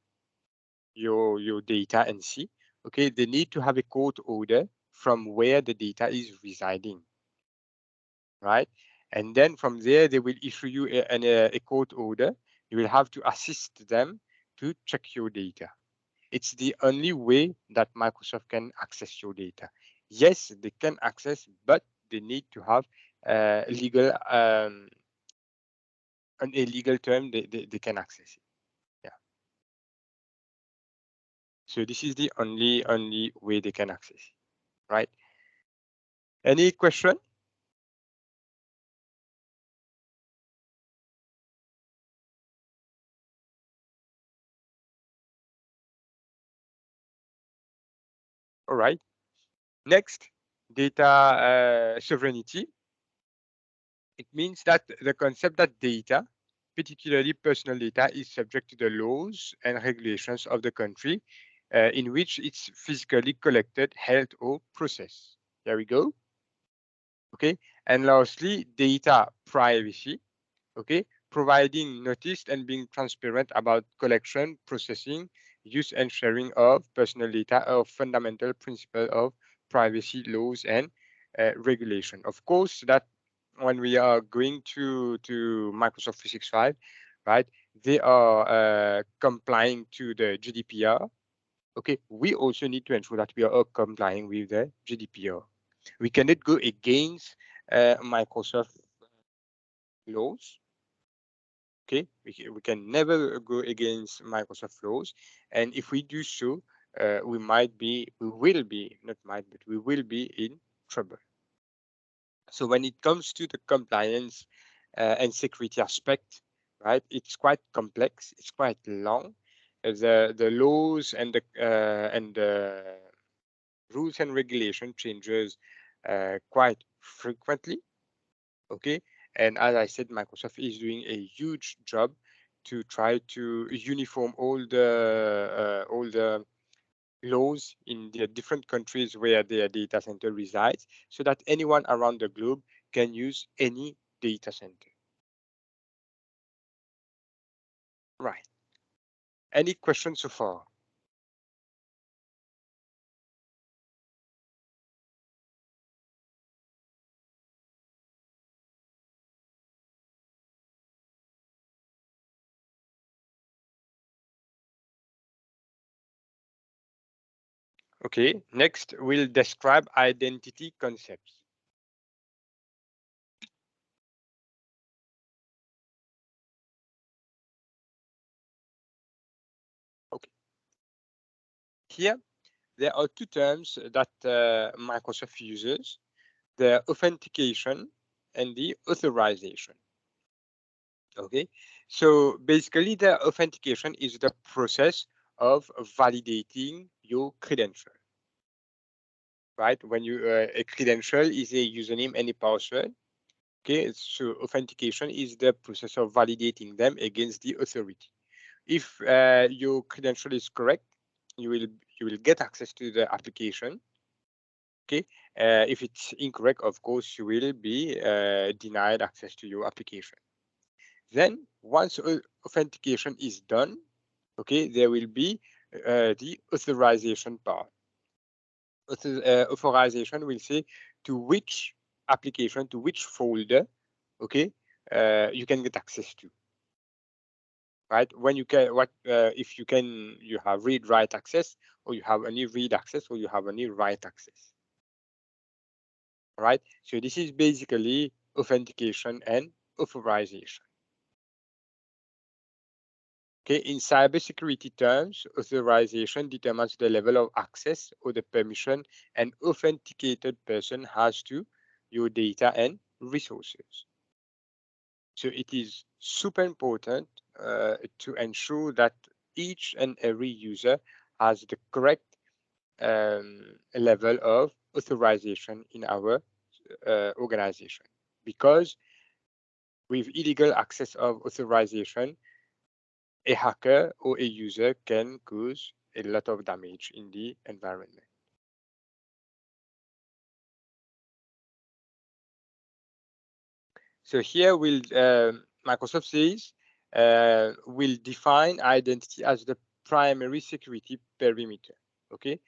your data and see. Okay, they need to have a court order from where the data is residing, right? And then from there, they will issue you a court order. You will have to assist them to check your data. It's the only way that Microsoft can access your data. Yes, they can access, but they need to have legal on a legal term. They can access it. Yeah. So this is the only way they can access it, right? Any question? All right. Next, data sovereignty. It means that the concept that data, particularly personal data, is subject to the laws and regulations of the country in which it's physically collected, held, or processed. There we go. Okay. And lastly, data privacy. Okay. Providing notice and being transparent about collection, processing, use, and sharing of personal data are fundamental principle of privacy laws and regulation. Of course, that when we are going to Microsoft 365, right, they are complying to the GDPR. Okay, we also need to ensure that we are complying with the GDPR. We cannot go against Microsoft laws. Okay, we can never go against Microsoft laws, and if we do so, we will be in trouble. So when it comes to the compliance and security aspect, right, it's quite complex, it's quite long. The laws and the rules and regulation changes quite frequently. Okay, and as I said, Microsoft is doing a huge job to try to uniform all the laws in the different countries where their data center resides, so that anyone around the globe can use any data center. Right. Any questions so far? Okay, next we'll describe identity concepts. Okay. Here, there are two terms that Microsoft uses, the authentication and the authorization. Okay, so basically the authentication is the process of validating your credential. Right, when you a credential is a username and a password. Okay, so authentication is the process of validating them against the authority. If your credential is correct, you will get access to the application. Okay, if it's incorrect, of course, you will be denied access to your application. Then once authentication is done, okay, there will be the authorization part. Authorization will say to which application, to which folder, okay, you can get access to. Right, when you can, if you have read write access, or you have any read access, or you have any write access. All right, so this is basically authentication and authorization. Okay, in cybersecurity terms, authorization determines the level of access or the permission an authenticated person has to your data and resources. So it is super important to ensure that each and every user has the correct level of authorization in our organization, because with illegal access of authorization, a hacker or a user can cause a lot of damage in the environment. So here Microsoft says will define identity as the primary security perimeter. Okay,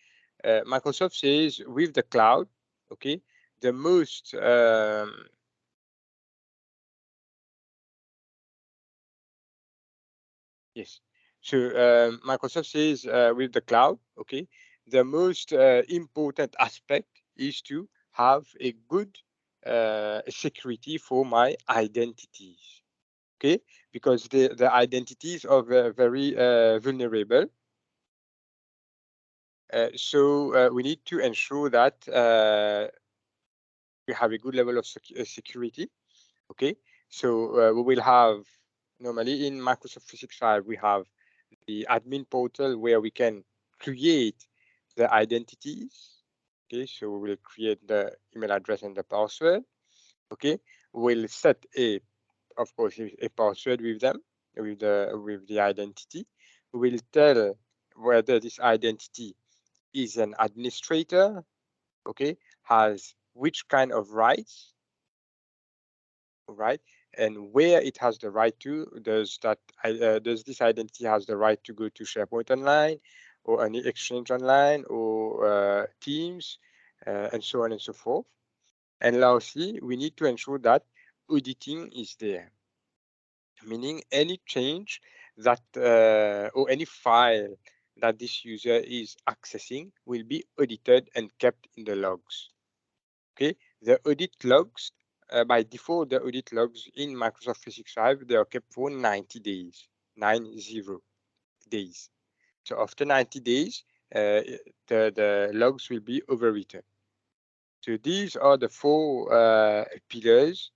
Microsoft says with the cloud, okay, the most yes. So Microsoft says with the cloud, okay, the most important aspect is to have a good security for my identities. Okay, because the identities are very vulnerable. So we need to ensure that we have a good level of security. Okay, so we will have, normally in Microsoft 365, we have the admin portal where we can create the identities. Okay, so we will create the email address and the password. Okay, we'll set of course, a password with them, with the identity. We will tell whether this identity is an administrator, okay, has which kind of rights, right, and where it has the right to. Does this identity has the right to go to SharePoint Online, or any Exchange Online, or Teams, and so on and so forth. And lastly, we need to ensure that auditing is there, meaning any change that or any file that this user is accessing will be audited and kept in the logs. Okay, the audit logs, by default, the audit logs in Microsoft 365, they are kept for 90 days, 90 days. So after 90 days, the logs will be overwritten. So these are the four pillars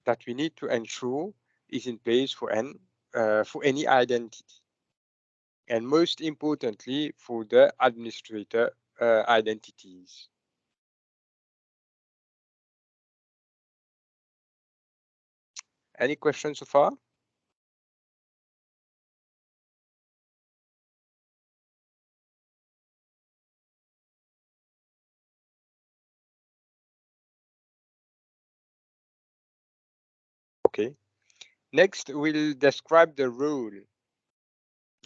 that we need to ensure is in place for any identity. And most importantly, for the administrator identities. Any questions so far? Okay. Next, we'll describe the role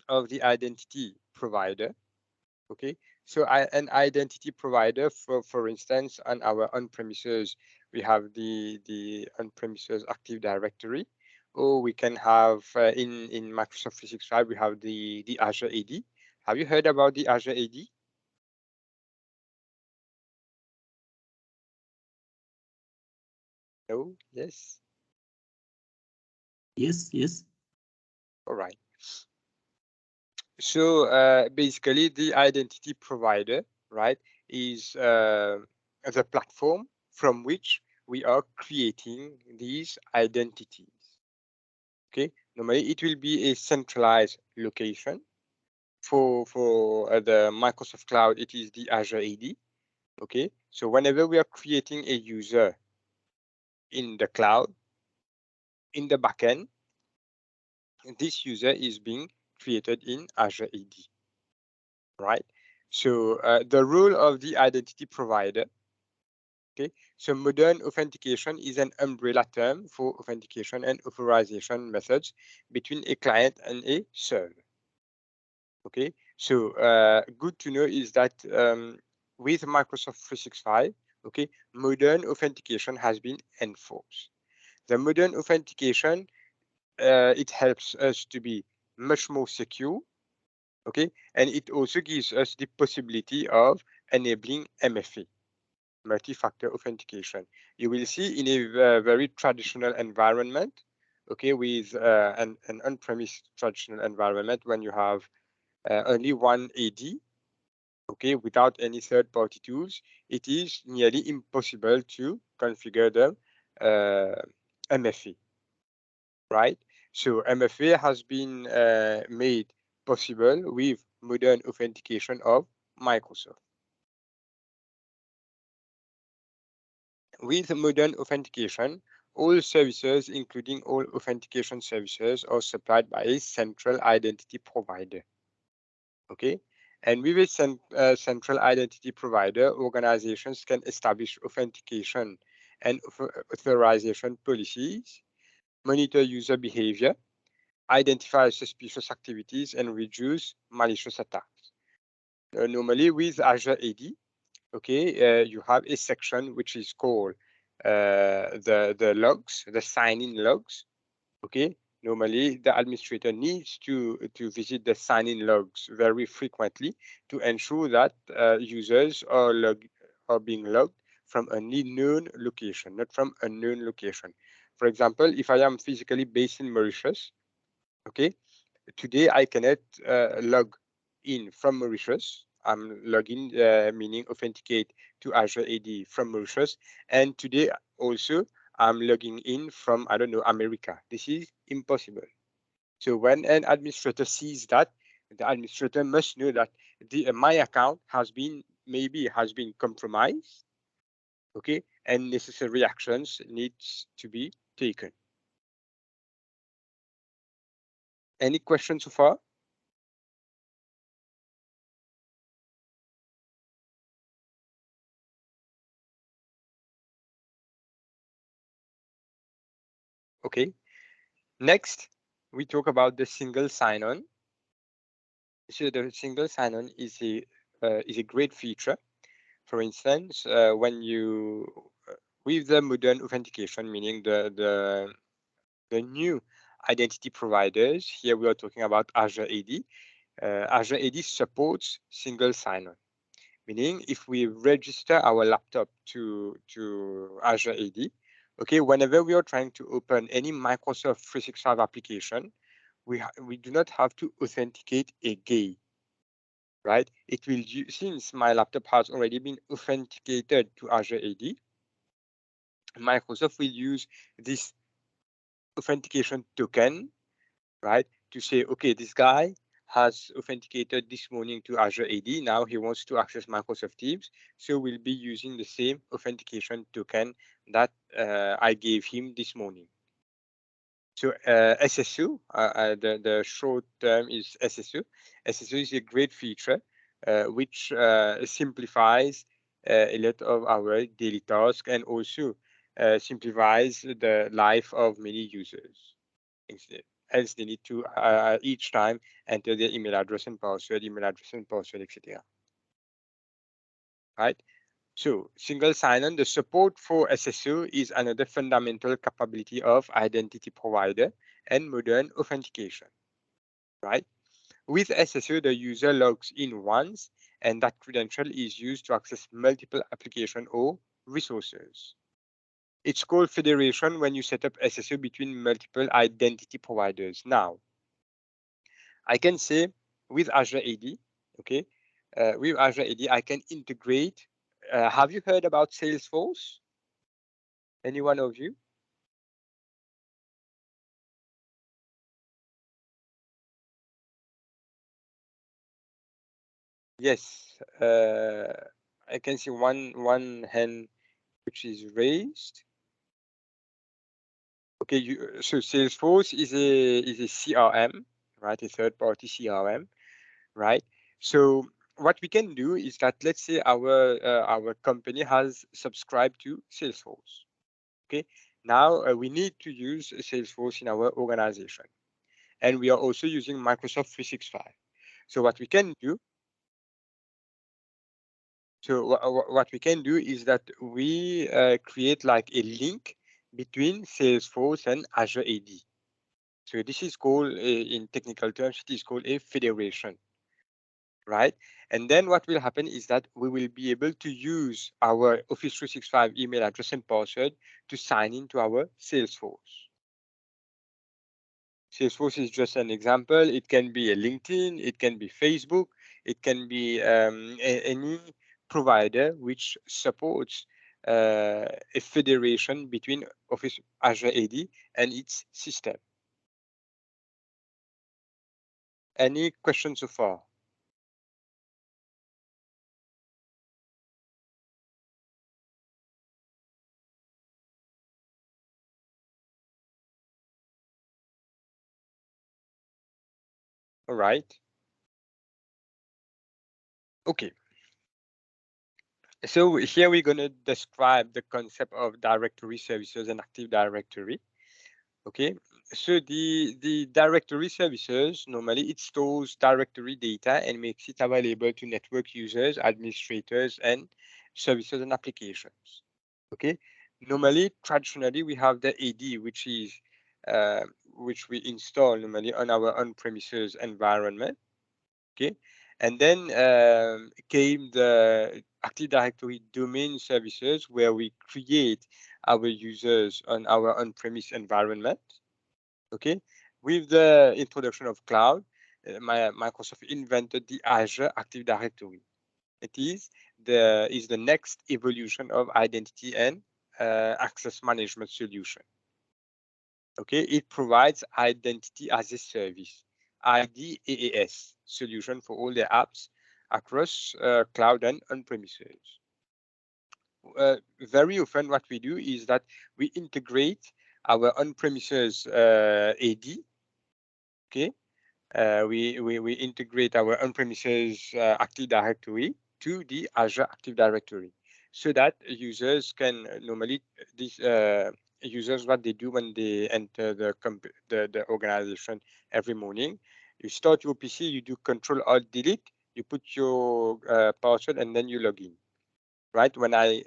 of the identity provider. Okay, so an identity provider, for instance, on our on-premises, we have the on-premises Active Directory, or we can have in Microsoft 365 we have the Azure Id. Have you heard about the Azure Id? No. Yes. Yes. All right. So basically, the identity provider, right, is the platform from which we are creating these identities. Okay, normally it will be a centralized location. For the Microsoft Cloud, it is the Azure Id. Okay, so whenever we are creating a user in the cloud, in the backend, this user is being created in Azure Id. Right. So the role of the identity provider. Okay, so modern authentication is an umbrella term for authentication and authorization methods between a client and a server. Okay, so good to know is that with Microsoft 365, okay, modern authentication has been enforced. The modern authentication, it helps us to be much more secure, okay, and it also gives us the possibility of enabling MFA, multi-factor authentication. You will see in a very traditional environment, okay, with an on-premise traditional environment, when you have only one AD, okay, without any third-party tools, it is nearly impossible to configure the MFA, right? So MFA has been made possible with modern authentication of Microsoft. With modern authentication, all services, including all authentication services, are supplied by a central identity provider. Okay, and with a central identity provider, organizations can establish authentication and authorization policies, monitor user behavior, identify suspicious activities, and reduce malicious attacks. Normally with Azure AD, okay, you have a section which is called the logs, the sign-in logs. Okay, normally the administrator needs to visit the sign-in logs very frequently to ensure that users are being logged from a known location, not from a known location. For example, if I am physically based in Mauritius, okay, today I cannot log in from Mauritius. I'm logging, meaning authenticate to Azure AD from Mauritius. And today also I'm logging in from, I don't know, America. This is impossible. So when an administrator sees that, the administrator must know that my account has been compromised, okay, and necessary actions needs to be taken. Any questions so far? Okay. Next, we talk about the single sign-on. So the single sign-on is a great feature. For instance, when you with the modern authentication, meaning the new identity providers. Here we are talking about Azure Id. Azure Id supports single sign-on, meaning if we register our laptop to Azure Id, okay, whenever we are trying to open any Microsoft 365 application, we do not have to authenticate again, right? It will, since my laptop has already been authenticated to Azure Id, Microsoft will use this authentication token, right, to say, okay, this guy has authenticated this morning to Azure AD. Now he wants to access Microsoft Teams. So we'll be using the same authentication token that I gave him this morning. So SSO, the short term is SSO. SSO is a great feature which simplifies a lot of our daily tasks and also simplifies the life of many users. Else they need to each time enter their email address and password, etc. Right? So single sign-on, the support for SSO is another fundamental capability of identity provider and modern authentication. Right? With SSO, the user logs in once, and that credential is used to access multiple applications or resources. It's called federation when you set up SSO between multiple identity providers. Now, I can say with Azure AD, okay, with Azure AD, I can integrate. Have you heard about Salesforce? Any one of you? Yes, I can see one hand which is raised. Okay, so Salesforce is a CRM, right? A third-party CRM, right? So what we can do is that, let's say our company has subscribed to Salesforce. Okay, now we need to use Salesforce in our organization, and we are also using Microsoft 365. So what we can do, what we can do is that we create like a link between Salesforce and Azure AD. So this is called, in technical terms, it is called a federation, right? And then what will happen is that we will be able to use our Office 365 email address and password to sign into our Salesforce. Salesforce is just an example. It can be a LinkedIn, it can be Facebook, it can be any provider which supports a federation between Office Azure AD and its system. Any questions so far? All right. Okay. So here we're going to describe the concept of directory services and Active Directory. Okay, so the directory services, normally it stores directory data and makes it available to network users, administrators, and services and applications. Okay, normally, traditionally, we have the AD, which is which we install normally on our on-premises environment. Okay, and then came the Active Directory domain services, where we create our users on our on-premise environment. Okay, with the introduction of cloud, Microsoft invented the Azure Active Directory. It is the next evolution of identity and access management solution. Okay, it provides identity as a service, IDaaS solution for all the apps across cloud and on-premises. Very often what we do is that we integrate our on-premises AD. Okay, we integrate our on-premises Active Directory to the Azure Active Directory, so that users can normally, these users, what they do when they enter the organization every morning, you start your PC, you do Control-Alt-Delete, you put your password, and then you log in. Right? When I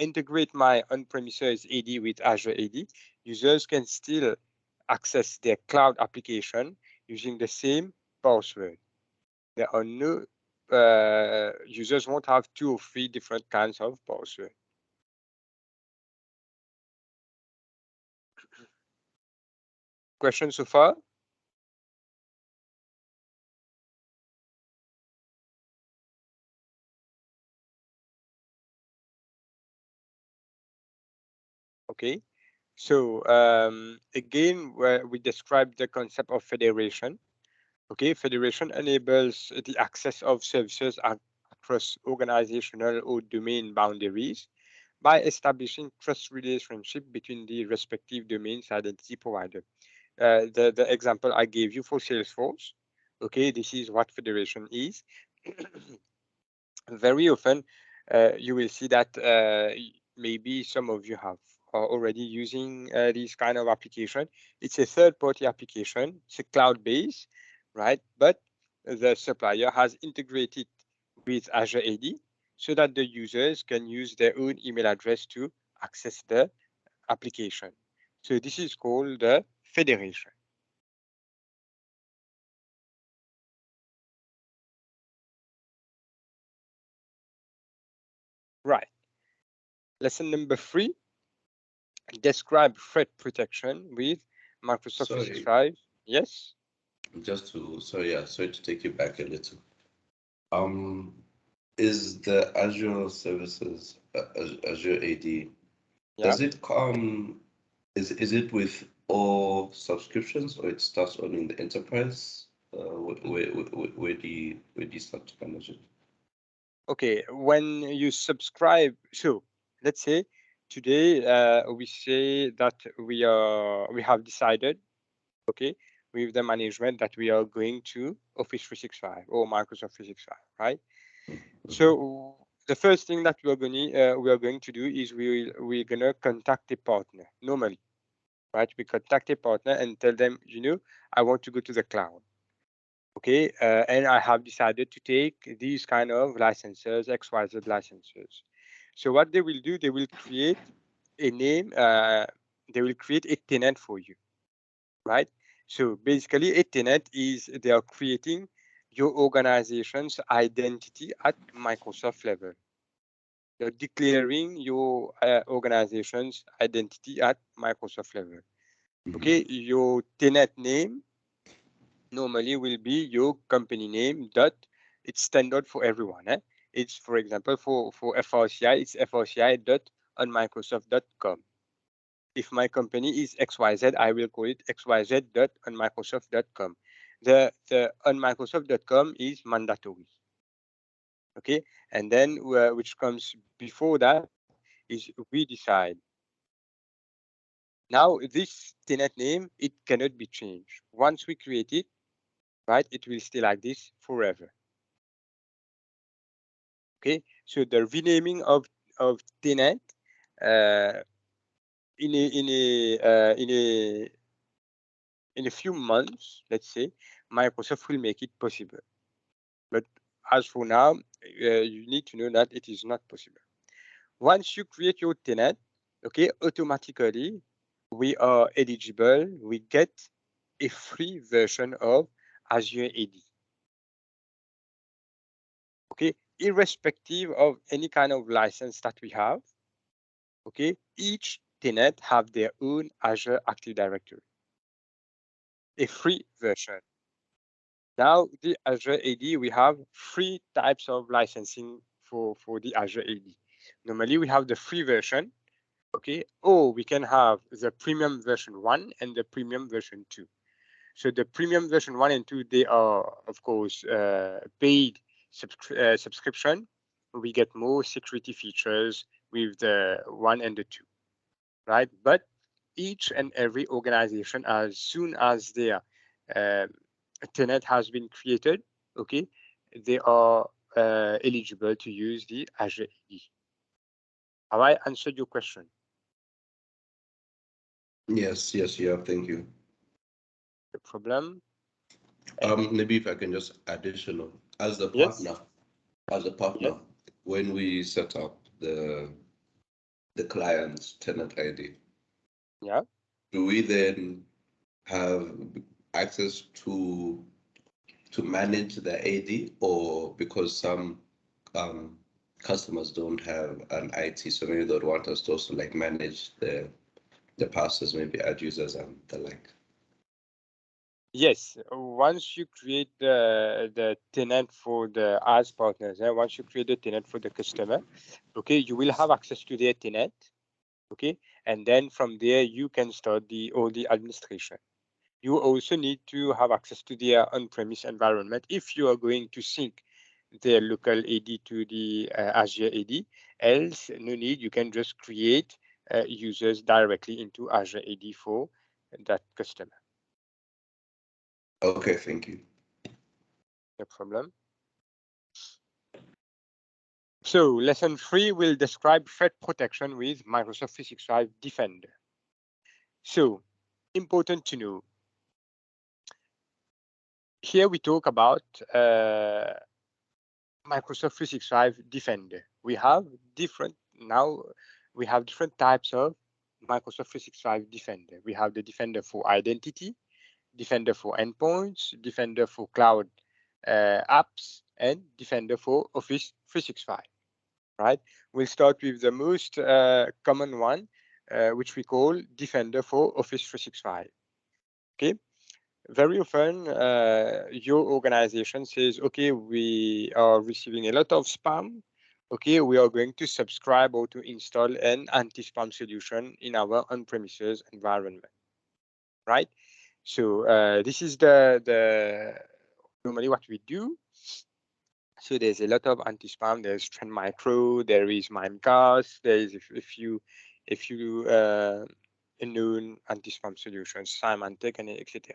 integrate my on-premises AD with Azure AD, users can still access their cloud application using the same password. There are no users won't have 2 or 3 different kinds of password. Questions so far? Okay, so again, where we described the concept of federation. Okay, federation enables the access of services across organizational or domain boundaries by establishing trust relationship between the respective domains identity provider. The example I gave you for Salesforce, okay, this is what federation is. Very often, you will see that maybe some of you are already using this kind of application. It's a third-party application. It's a cloud-based, right? But the supplier has integrated with Azure AD so that the users can use their own email address to access the application. So this is called the federation. Right. Lesson number 3, describe threat protection with Microsoft 365. Yes. Sorry to take you back a little. Is the Azure services, Azure AD, does it come, is it with all subscriptions, or it starts only in the enterprise? Where do you start to manage it? Okay, when you subscribe, so let's say today we say that we have decided, okay, with the management that we are going to Office 365 or Microsoft 365, right? So the first thing that we are going to do is we're gonna contact a partner normally, right? We contact a partner and tell them, I want to go to the cloud. Okay, and I have decided to take these kind of licenses, XYZ licenses. So what they will do, they will create a name, they will create a tenant for you, right? So basically a tenant is they are creating your organization's identity at Microsoft level. You're declaring your organization's identity at Microsoft level. Okay, your tenant name normally will be your company name dot, it's standard for everyone. It's, for example, for FRCI, it's FRCI dot on Microsoft.com. If my company is XYZ, I will call it XYZ dot on Microsoft.com. The on Microsoft.com is mandatory. Okay, and then which comes before that is we decide. Now this tenant name, it cannot be changed. Once we create it, right, it will stay like this forever. Okay, so the renaming of tenant in a few months, let's say, Microsoft will make it possible. But as for now, you need to know that it is not possible. Once you create your tenant, okay, automatically we are eligible. We get a free version of Azure AD. Okay, irrespective of any kind of license that we have. Okay, each tenant have their own Azure Active Directory, a free version. Now the Azure AD, we have 3 types of licensing for the Azure AD. Normally we have the free version, okay, or we can have the premium version 1 and the premium version 2. So the premium version 1 and 2, they are of course paid subscription. We get more security features with the 1 and the 2. Right? But each and every organization, as soon as their tenant has been created, okay, they are eligible to use the Azure AD. Have I answered your question? Yes, you have. Thank you. No problem. Maybe if I can just additional as the Yes. partner, when we set up the the client's tenant ID, Yeah. do we then have access to manage the AD, or because some customers don't have an IT, so maybe they'd want us to also like manage the passwords, maybe add users and the like? Yes, once you create the tenant for the as partners, once you create the tenant for the customer, okay, you will have access to their tenant, okay, and then from there you can start all the administration. You also need to have access to their on-premise environment if you are going to sync their local AD to the Azure AD. Else, no need. You can just create users directly into Azure AD for that customer. Okay, thank you. No problem. So lesson 3 will describe threat protection with Microsoft 365 Defender. So important to know. Here we talk about Microsoft 365 Defender. We have different types of Microsoft 365 Defender. We have the Defender for identity, Defender for endpoints, Defender for cloud apps, and Defender for Office 365. Right? We'll start with the most common one, which we call Defender for Office 365. Okay. Very often, your organization says, okay, we are receiving a lot of spam. Okay, we are going to subscribe or to install an anti-spam solution in our on-premises environment, right? So this is the normally what we do. So there's a lot of anti-spam. There's Trend Micro, there is Mimecast, there is a few known anti-spam solutions, Symantec, and etc.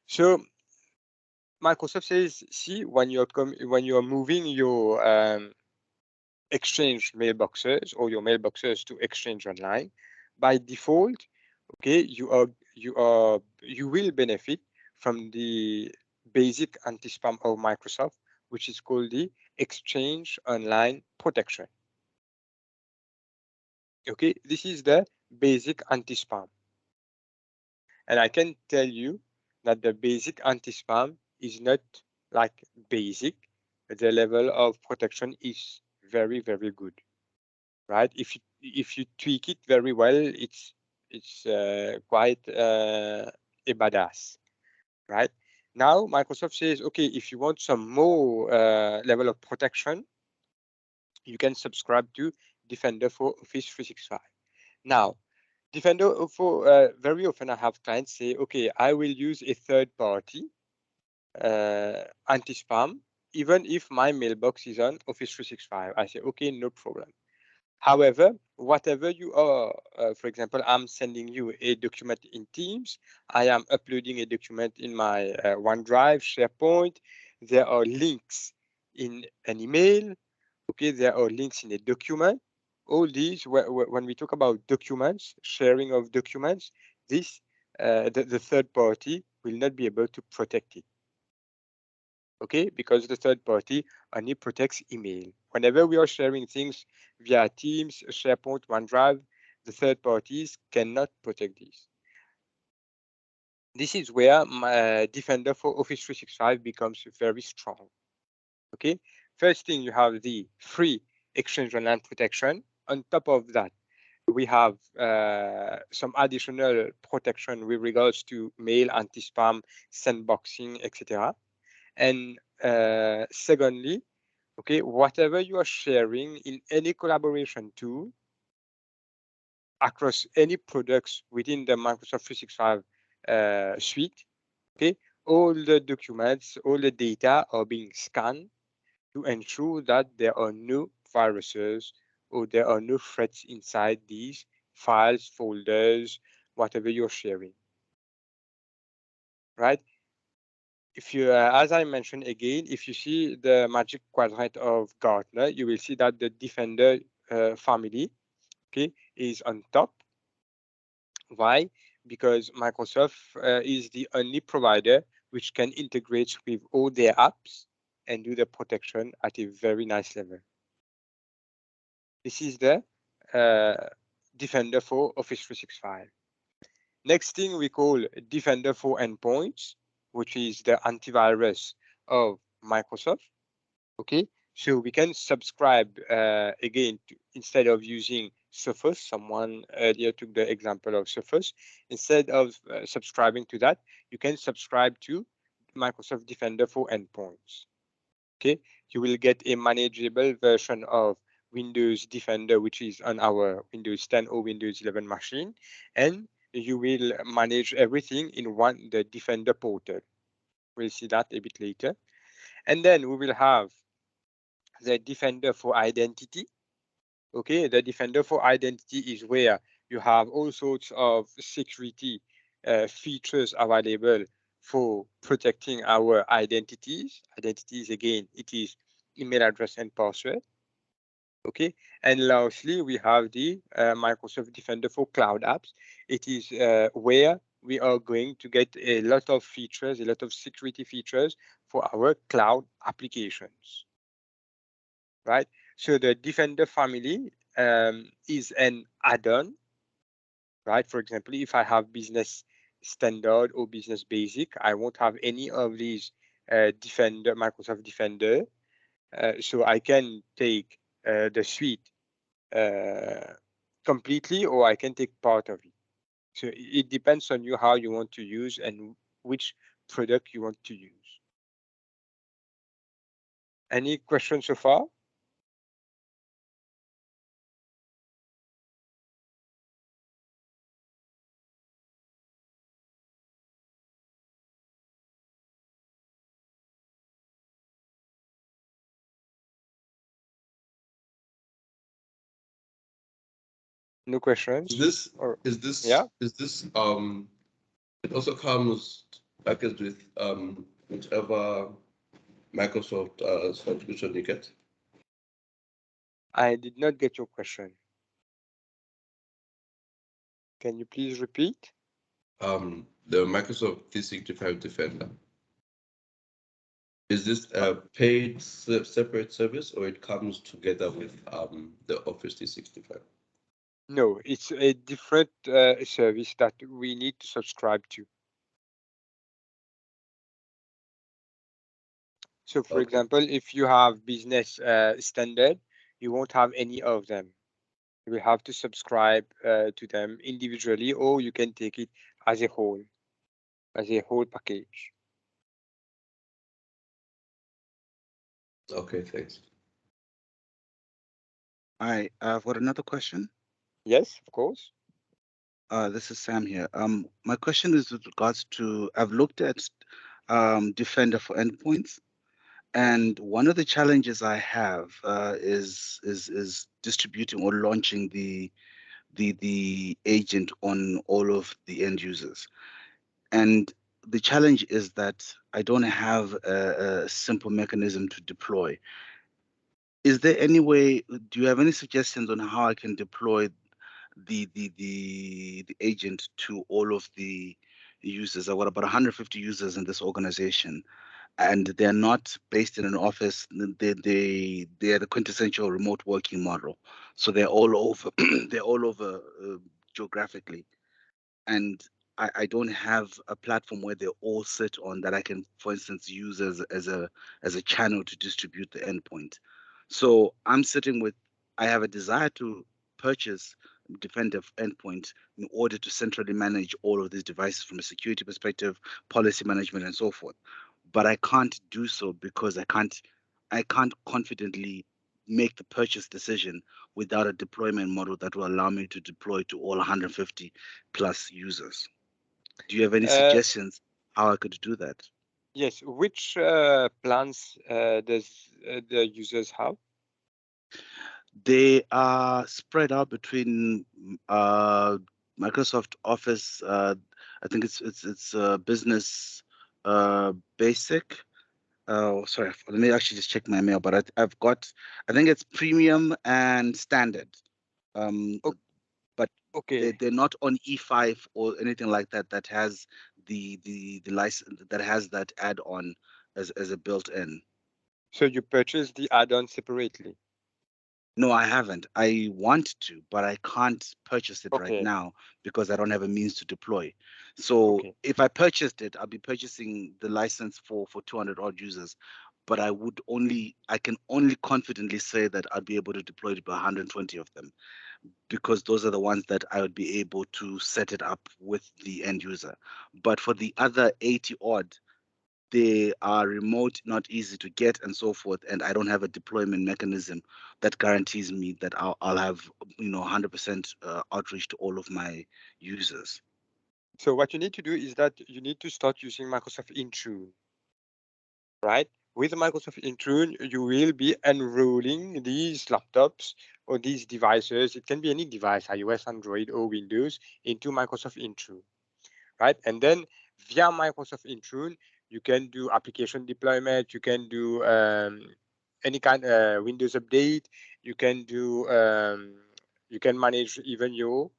So Microsoft says, see, when you're moving your Exchange mailboxes or your mailboxes to Exchange Online, by default, okay, you will benefit from the basic anti-spam of Microsoft, which is called the Exchange Online Protection. Okay, this is the basic anti-spam. And I can tell you that the basic anti-spam is not like basic. The level of protection is very, very good, right? If you tweak it very well, it's quite a badass, right? Now Microsoft says, okay, if you want some more level of protection, you can subscribe to Defender for Office 365. Now, Defender for very often I have clients say, okay, I will use a third party anti-spam, even if my mailbox is on Office 365. I say, okay, no problem. However, whatever you are, for example, I'm sending you a document in Teams, I am uploading a document in my OneDrive, SharePoint, there are links in an email, okay, there are links in a document. All these, when we talk about documents, sharing of documents, this, the third party will not be able to protect it. Okay, because the third party only protects email. Whenever we are sharing things via Teams, SharePoint, OneDrive, the third parties cannot protect these. This is where my Defender for Office 365 becomes very strong. Okay, first thing, you have the free Exchange Online protection. On top of that, we have some additional protection with regards to mail, anti-spam, sandboxing, etc. And secondly, okay, whatever you are sharing in any collaboration tool across any products within the Microsoft 365 suite, okay, all the documents, all the data are being scanned to ensure that there are no viruses or there are no threats inside these files, folders, whatever you're sharing, right? If you, as I mentioned again, if you see the magic quadrant of Gartner, you will see that the Defender family, okay, is on top. Why? Because Microsoft is the only provider which can integrate with all their apps and do the protection at a very nice level. This is the Defender for Office 365. Next thing we call Defender for Endpoints, which is the antivirus of Microsoft. Okay, so we can subscribe again instead of using Surface. Someone earlier took the example of Surface. Instead of subscribing to that, you can subscribe to Microsoft Defender for Endpoints. Okay, you will get a manageable version of Windows Defender, which is on our Windows 10 or Windows 11 machine, and you will manage everything in the Defender portal. We'll see that a bit later. And then we will have the Defender for Identity. Okay, the Defender for Identity is where you have all sorts of security features available for protecting our identities. Identities, again, it is email address and password. Okay, and lastly, we have the Microsoft Defender for Cloud Apps. It is where we are going to get a lot of features, a lot of security features for our cloud applications. Right? So the Defender family is an add-on, right? For example, if I have Business Standard or Business Basic, I won't have any of these Microsoft Defender. So I can take the suite completely, or I can take part of it. So it depends on you how you want to use and which product you want to use. Any questions so far? No questions? Is this Or is this yeah? is this it also comes packaged with whichever Microsoft subscription you get? I did not get your question. Can you please repeat? The Microsoft 365 Defender. Is this a paid separate service, or it comes together with the Office 365? No, it's a different service that we need to subscribe to. So for Okay. example, if you have business standard, you won't have any of them. You will have to subscribe to them individually, or you can take it as a whole package. Okay, thanks. I've got another question. Yes, of course. This is Sam here. My question is with regards to, I've looked at Defender for Endpoints, and one of the challenges I have is distributing or launching the agent on all of the end users. And the challenge is that I don't have a simple mechanism to deploy. Is there any way, do you have any suggestions on how I can deploy the agent to all of the users? I've got about 150 users in this organization, and they're not based in an office. They're the quintessential remote working model, so they're all over. They're all over geographically, and I don't have a platform where they all sit on that I can, for instance, use as a channel to distribute the endpoint. So I'm sitting with, I have a desire to purchase Defender Endpoint in order to centrally manage all of these devices from a security perspective, policy management, and so forth. But I can't do so because I can't confidently make the purchase decision without a deployment model that will allow me to deploy to all 150 plus users. Do you have any suggestions how I could do that? Yes. Which plans does the users have? They are spread out between Microsoft Office. I think it's business basic. Sorry, let me actually just check my mail. But I've got, I think it's premium and standard. But Okay. they're not on E5 or anything like that. That has the license that has that add-on as a built-in. So you purchase the add-on separately. No, I haven't. I want to, but I can't purchase it right Okay. now because I don't have a means to deploy. So Okay. if I purchased it, I'll be purchasing the license for 200 odd users, but I can only confidently say that I'd be able to deploy it by 120 of them, because those are the ones that I would be able to set it up with the end user. But for the other 80 odd, they are remote, not easy to get, and so forth. And I don't have a deployment mechanism that guarantees me that I'll have 100% outreach to all of my users. So what you need to do is that you need to start using Microsoft Intune, right? With Microsoft Intune, you will be enrolling these laptops or these devices. It can be any device, iOS, Android, or Windows, into Microsoft Intune, right? And then via Microsoft Intune, you can do application deployment. You can do any kind of Windows update. You can do you can manage even your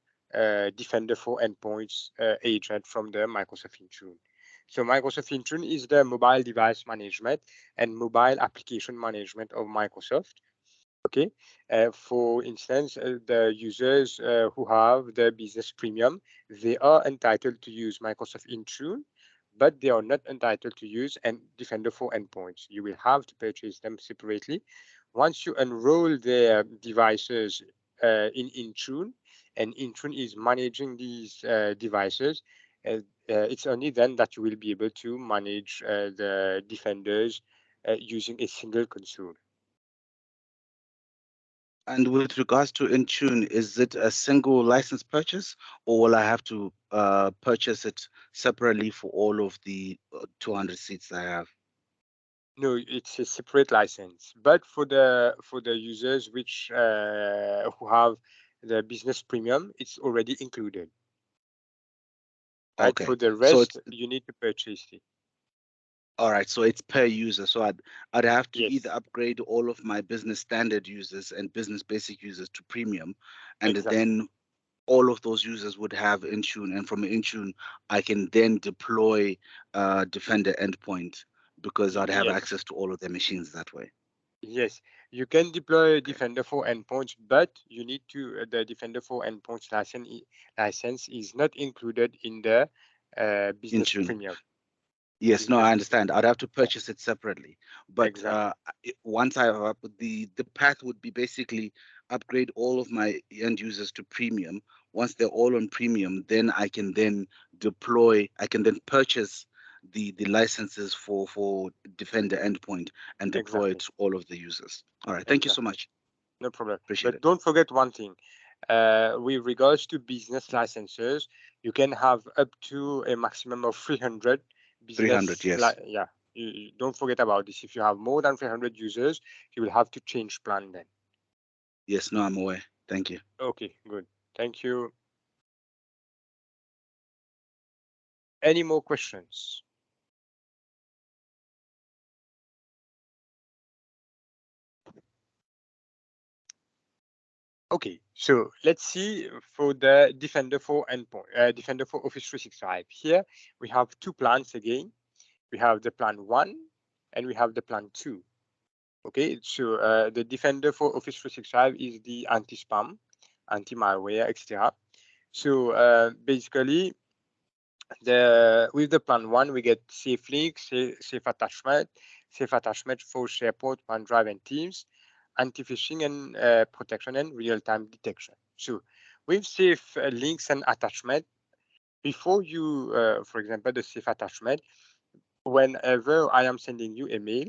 Defender for Endpoints agent from the Microsoft Intune. So Microsoft Intune is the mobile device management and mobile application management of Microsoft. Okay. For instance, the users who have the business premium, they are entitled to use Microsoft Intune, but they are not entitled to use Defender for Endpoints. You will have to purchase them separately. Once you enroll their devices in Intune, and Intune is managing these devices, it's only then that you will be able to manage the defenders using a single console. And with regards to Intune, is it a single license purchase, or will I have to purchase it separately for all of the 200 seats I have? No, it's a separate license. But for the users which who have the business premium, it's already included. Right? For Okay, the so rest, it's you need to purchase it. all right. So it's per user. So I'd have to either Yes, upgrade all of my business standard users and business basic users to premium, and exactly, then all of those users would have Intune, and from Intune, I can then deploy Defender endpoint because I'd have Yes, access to all of their machines that way. yes. You can deploy Okay. Defender for endpoints, but you need to the Defender for endpoints license is not included in the business Intune. premium. Yes, Is no, not I included. understand. I'd have to Yeah, purchase it separately. But exactly, once I have the path would be basically upgrade all of my end users to premium. Once they're all on premium, then I can then purchase the licenses for Defender endpoint and deploy it exactly, to all of the users. All right, thank you so exactly. much. No problem. Appreciate But it. don't forget one thing. With regards to business licenses, you can have up to a maximum of 300 300, business. yes. Yeah, you don't forget about this. If you have more than 300 users, you will have to change plan then. Yes, no, I'm aware. Thank you. Okay, good. Thank you. Any more questions? Okay, so let's see for the Defender for Endpoint, Defender for Office 365. Here we have two plans again. We have the plan 1 and we have the plan 2. Okay, so the Defender for Office 365 is the anti-spam, anti-malware, etc. So basically, with the plan 1, we get safe links, safe attachment for SharePoint, OneDrive, and Teams, anti-phishing and protection and real-time detection. So with safe links and attachment, before you, for example, the safe attachment, whenever I am sending you a mail,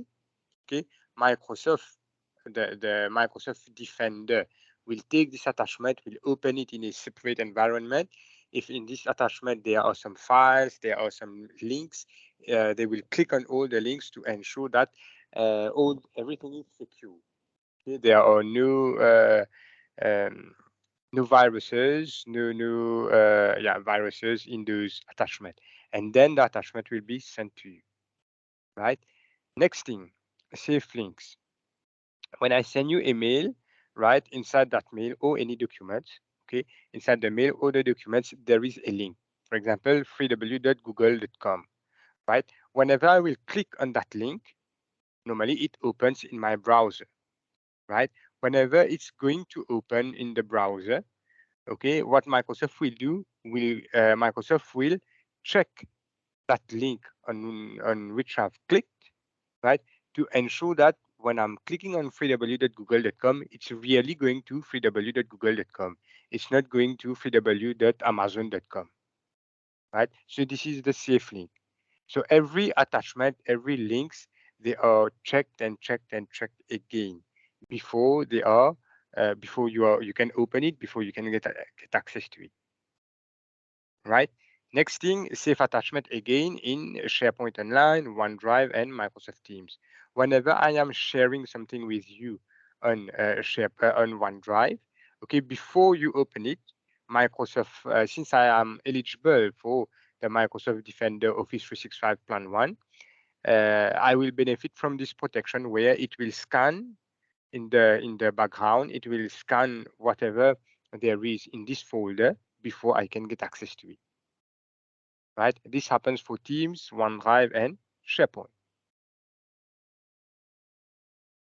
okay, Microsoft, the Microsoft Defender will take this attachment, will open it in a separate environment. If in this attachment there are some files, there are some links, they will click on all the links to ensure that everything is secure. Okay? There are um, no viruses, no viruses in those attachments, and then the attachment will be sent to you. Right. Next thing, safe links. When I send you a mail, right, inside that mail or any document, okay, inside the mail or the documents, there is a link. For example, www.google.com, right? Whenever I will click on that link, normally it opens in my browser, right? whenever it's going to open in the browser, okay, what Microsoft will do, Microsoft will check that link on which I've clicked, right, to ensure that when I'm clicking on www.google.com, it's really going to www.google.com. It's not going to www.amazon.com, right? So this is the safe link. So every attachment, every links, they are checked and checked and checked again before they are before you can open it, before you can get access to it, right? Next thing, safe attachment again in SharePoint Online, OneDrive, and Microsoft Teams. Whenever I am sharing something with you on on OneDrive, okay, before you open it, Microsoft, since I am eligible for the Microsoft Defender Office 365 Plan 1, I will benefit from this protection where it will scan in the background, it will scan whatever there is in this folder before I can get access to it. Right? This happens for Teams, OneDrive, and SharePoint.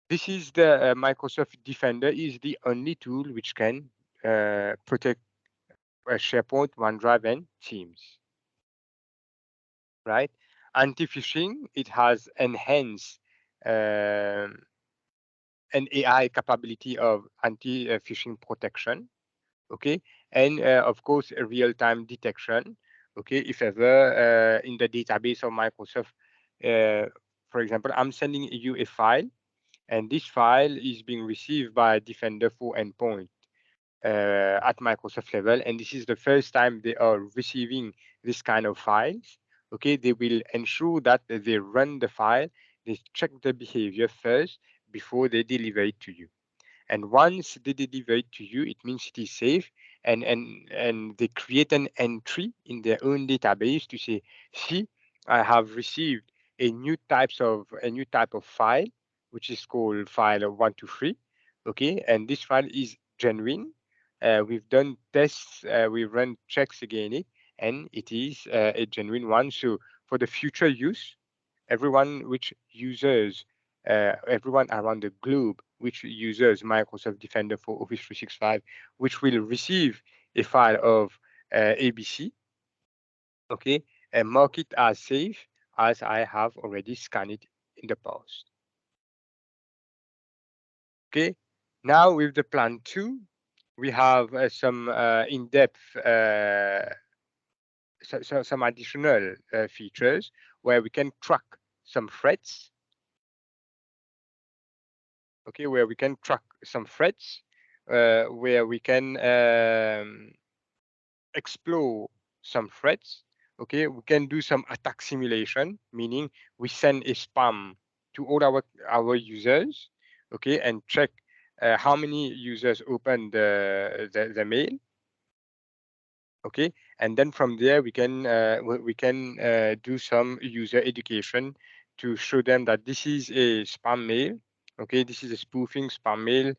This is the Microsoft Defender is the only tool which can protect SharePoint, OneDrive, and Teams. Right? Anti-phishing, it has enhanced an AI capability of anti-phishing protection. Okay, and of course, a real-time detection. Okay, if ever in the database of Microsoft, for example, I'm sending you a file, and this file is being received by Defender for Endpoint at Microsoft level, and this is the first time they are receiving this kind of files. Okay, they will ensure that they run the file, they check the behavior first before they deliver it to you. And once they deliver it to you, it means it is safe, and they create an entry in their own database to say, see, I have received a new type of file, which is called file 123. Okay, and this file is genuine. We've done tests, we've run checks against it, and it is a genuine one. So for the future use, everyone which users, everyone around the globe which uses Microsoft Defender for Office 365, which will receive a file of ABC, okay, and mark it as safe as I have already scanned it in the past. Okay, now with the plan 2, we have some in-depth, some additional features where we can track some threats. Okay, where we can track some threats, where we can explore some threats. Okay, we can do some attack simulation, meaning we send a spam to all our users, okay, and check how many users open the mail. Okay, and then from there we can do some user education to show them that this is a spam mail. Okay, this is a spoofing spam mail,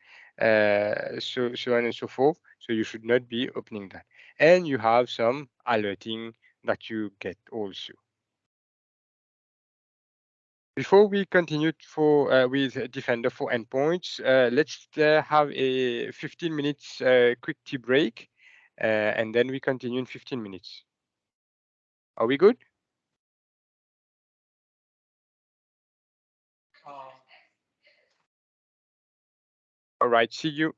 so on and so forth. So you should not be opening that. And you have some alerting that you get also. Before we continue with Defender for Endpoints, let's have a 15 minutes quick tea break, and then we continue in 15 minutes. Are we good? All right, see you.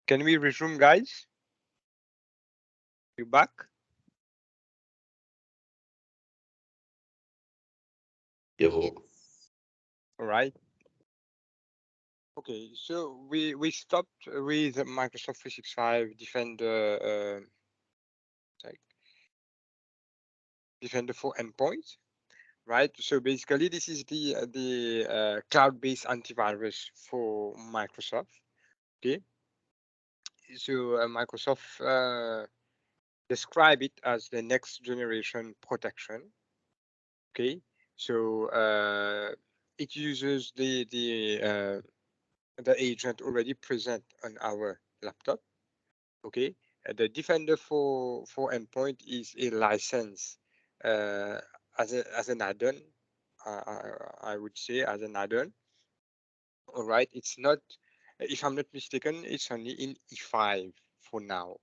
Can we resume, guys? You back? Yeah. All right. Okay, so we stopped with Microsoft 365 Defender Defender for endpoints, right? So basically, this is the cloud-based antivirus for Microsoft. Okay, so Microsoft describe it as the next generation protection. Okay, so it uses the agent already present on our laptop. Okay, the Defender for endpoint is a license as an add-on. I would say as an add-on. All right, it's not. If I'm not mistaken, it's only in E5 for now,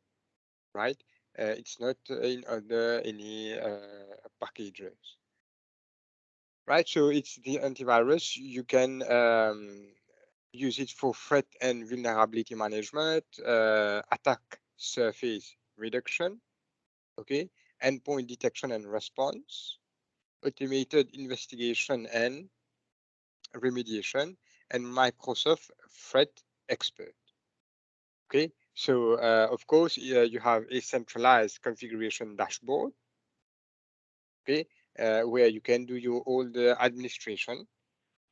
right? It's not in other any packages, right? So it's the antivirus. You can use it for threat and vulnerability management, attack surface reduction, okay, endpoint detection and response, automated investigation and remediation, and Microsoft Threat Expert. Okay, so of course you have a centralized configuration dashboard, okay, where you can do your all the administration.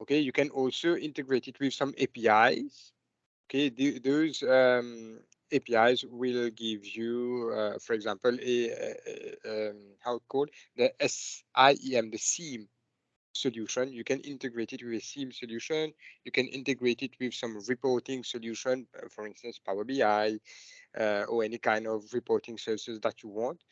Okay, you can also integrate it with some APIs. Okay, those APIs will give you, for example, how it called the SIEM, the SIEM solution. You can integrate it with a SIEM solution. You can integrate it with some reporting solution, for instance, Power BI, or any kind of reporting services that you want,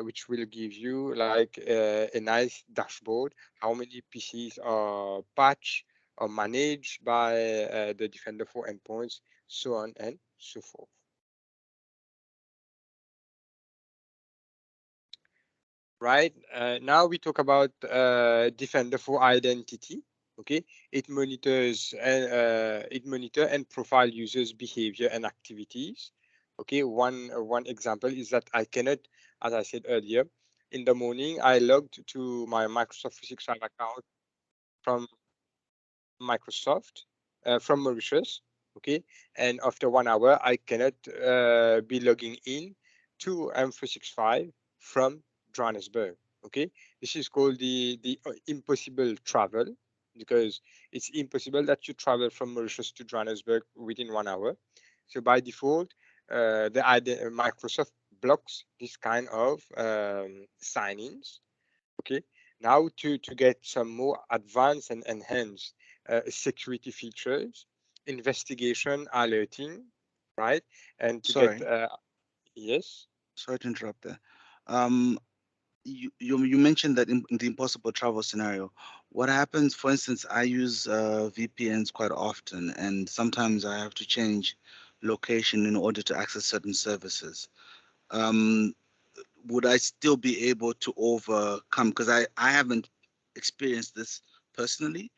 which will give you like a nice dashboard, how many PCs are patched or managed by the Defender for endpoints, so on and so forth. Right, now we talk about Defender for identity. Okay, it monitors and profile users' behavior and activities. Okay, one example is that I cannot, as I said earlier, in the morning I logged to my Microsoft 365 account from Microsoft, from Mauritius. Okay, and after 1 hour I cannot be logging in to M365 from Johannesburg. Okay, this is called the impossible travel, because it's impossible that you travel from Mauritius to Johannesburg within 1 hour. So by default, Microsoft blocks this kind of sign-ins. Okay, now to get some more advanced and enhanced security features, investigation alerting, right, and to Sorry, get yes. sorry to interrupt there. You mentioned that in the impossible travel scenario, what happens, for instance, I use VPNs quite often, and sometimes I have to change location in order to access certain services. Would I still be able to overcome? Because I haven't experienced this personally,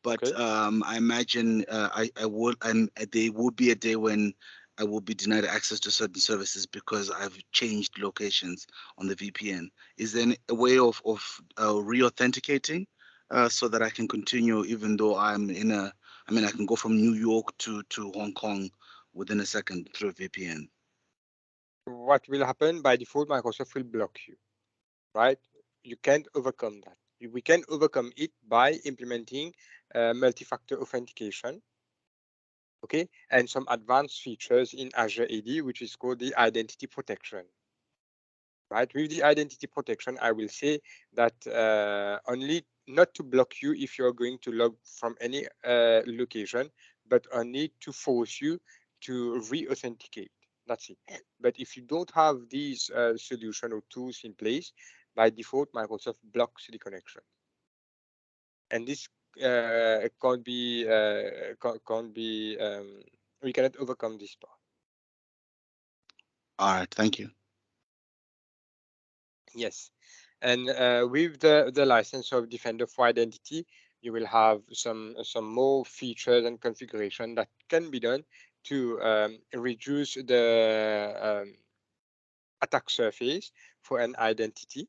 but Okay. I imagine I would. There would be a day when I will be denied access to certain services because I've changed locations on the VPN. Is there a way of re-authenticating so that I can continue even though I'm in a? I mean, I can go from New York to Hong Kong within a second through a VPN. What will happen by default? Microsoft will block you, right? You can't overcome that. We can overcome it by implementing multi-factor authentication, okay, and some advanced features in Azure Id, which is called the identity protection. Right, with the identity protection, I will say that only not to block you if you're going to log from any location, but only to force you to re-authenticate. That's it. But if you don't have these solution or tools in place, by default, Microsoft blocks the connection, and this can't be we cannot overcome this part. All right, thank you. Yes, and with the license of Defender for Identity, you will have some more features and configuration that can be done to reduce the attack surface for an identity,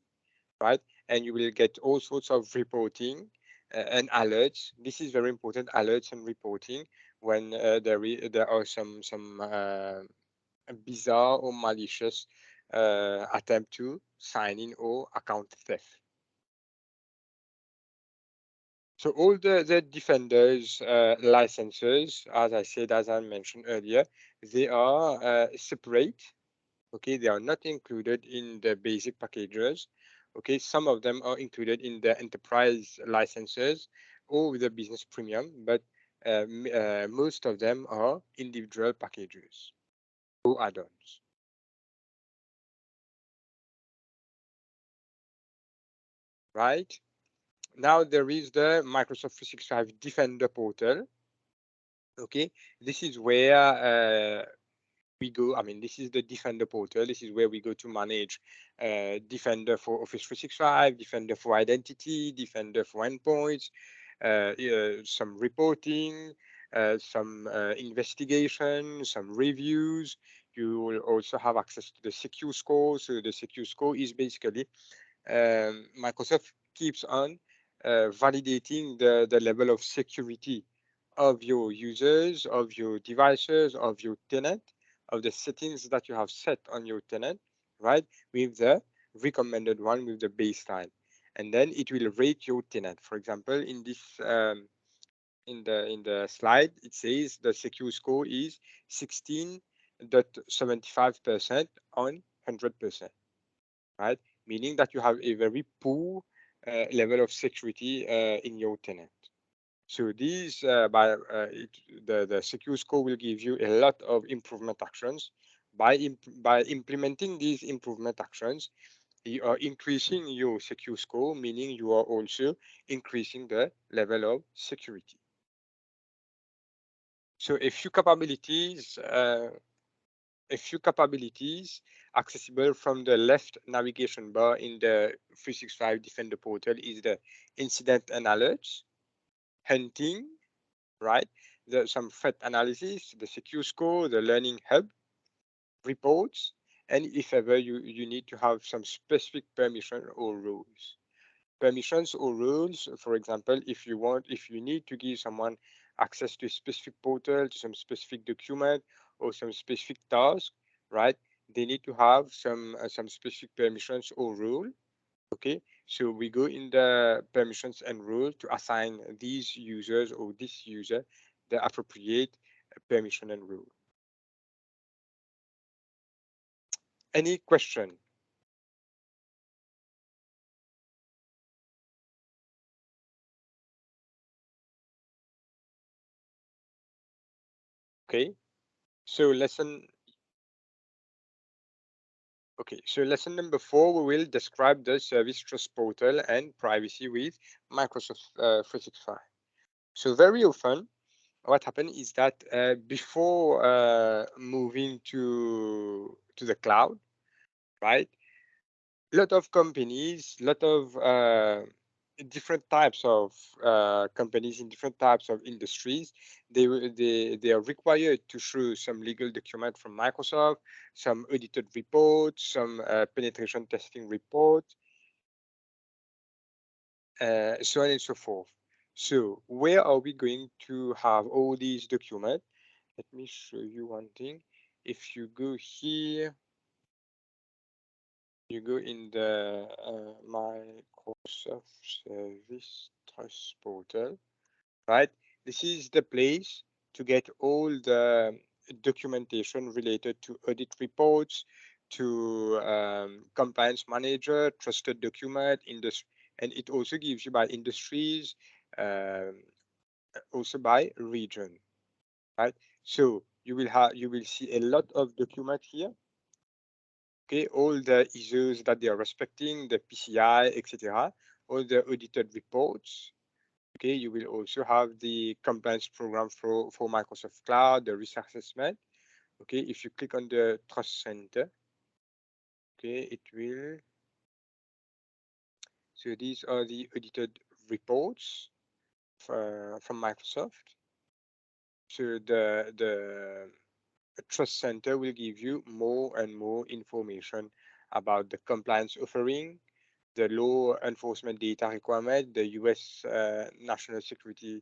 right? And you will get all sorts of reporting and alerts. This is very important, alerts and reporting, when there are some bizarre or malicious attempt to sign in or account theft. So all the defenders licenses, as I said, as I mentioned earlier, they are separate. Okay, they are not included in the basic packages. Okay, some of them are included in the enterprise licenses or the business premium, but most of them are individual packages or add-ons. Right? Now there is the Microsoft 365 Defender portal. Okay, this is where we go. I mean, this is the Defender portal. This is where we go to manage Defender for Office 365, Defender for Identity, Defender for Endpoints, some reporting, some investigation, some reviews. You will also have access to the secure score. So the secure score is basically Microsoft keeps on validating the level of security of your users, of your devices, of your tenant, of the settings that you have set on your tenant, right? With the recommended one, with the baseline. And then it will rate your tenant. For example, in this in the slide, it says the secure score is 16.75% on 100%, right? Meaning that you have a very poor level of security in your tenant. So these the secure score will give you a lot of improvement actions. By implementing these improvement actions, you are increasing your secure score, meaning you are also increasing the level of security. So a few capabilities accessible from the left navigation bar in the 365 Defender portal is the incident and alerts, hunting, right? Some threat analysis, the secure score, the learning hub, reports, and if ever you need to have some specific permission or rules. Permissions or rules, for example, if you need to give someone access to a specific portal, to some specific document or some specific task, right? They need to have some specific permissions or rule. Okay, so we go in the permissions and rule to assign these users or this user the appropriate permission and rule. Any question? Okay, so lesson number 4, we will describe the service trust portal and privacy with Microsoft 365. So very often, what happens is that before moving to the cloud, right? A lot of companies, lot of different types of companies in different types of industries, they are required to show some legal document from Microsoft, some audited reports, some penetration testing report, so on and so forth. So where are we going to have all these documents? Let me show you one thing. If you go here, you go in the Microsoft Service Trust Portal, right? This is the place to get all the documentation related to audit reports, to compliance manager, trusted document, industry, and it also gives you by industries, also by region, right? So you will see a lot of document here. Okay, all the ISOs that they are respecting, the PCI, etc., all the audited reports. Okay, you will also have the compliance program for Microsoft Cloud, the risk assessment. Okay, if you click on the Trust Center, okay, it will. So these are the audited reports from Microsoft. So the Trust Center will give you more and more information about the compliance offering, the law enforcement data requirement, the US national security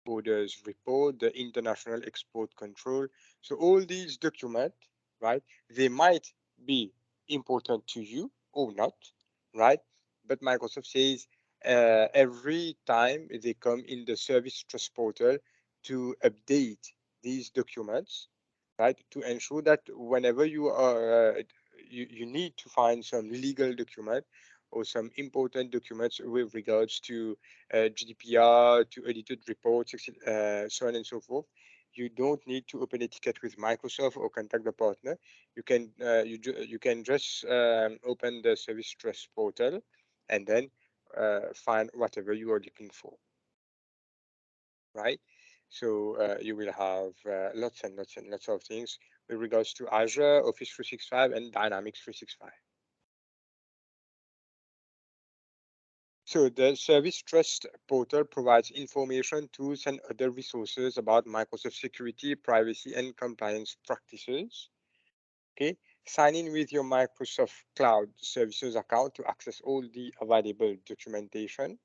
borders report, the international export control. So all these documents, right, they might be important to you or not, right? But Microsoft says every time they come in the service trust portal to update these documents, right, to ensure that whenever you are you need to find some legal document or some important documents with regards to GDPR, to audited reports, so on and so forth. You don't need to open a ticket with Microsoft or contact the partner. You can you can just open the Service Trust portal and then find whatever you are looking for, right? So you will have lots and lots and lots of things with regards to Azure, Office 365, and Dynamics 365. So the Service Trust portal provides information, tools, and other resources about Microsoft security, privacy, and compliance practices. Okay, sign in with your Microsoft Cloud Services account to access all the available documentation.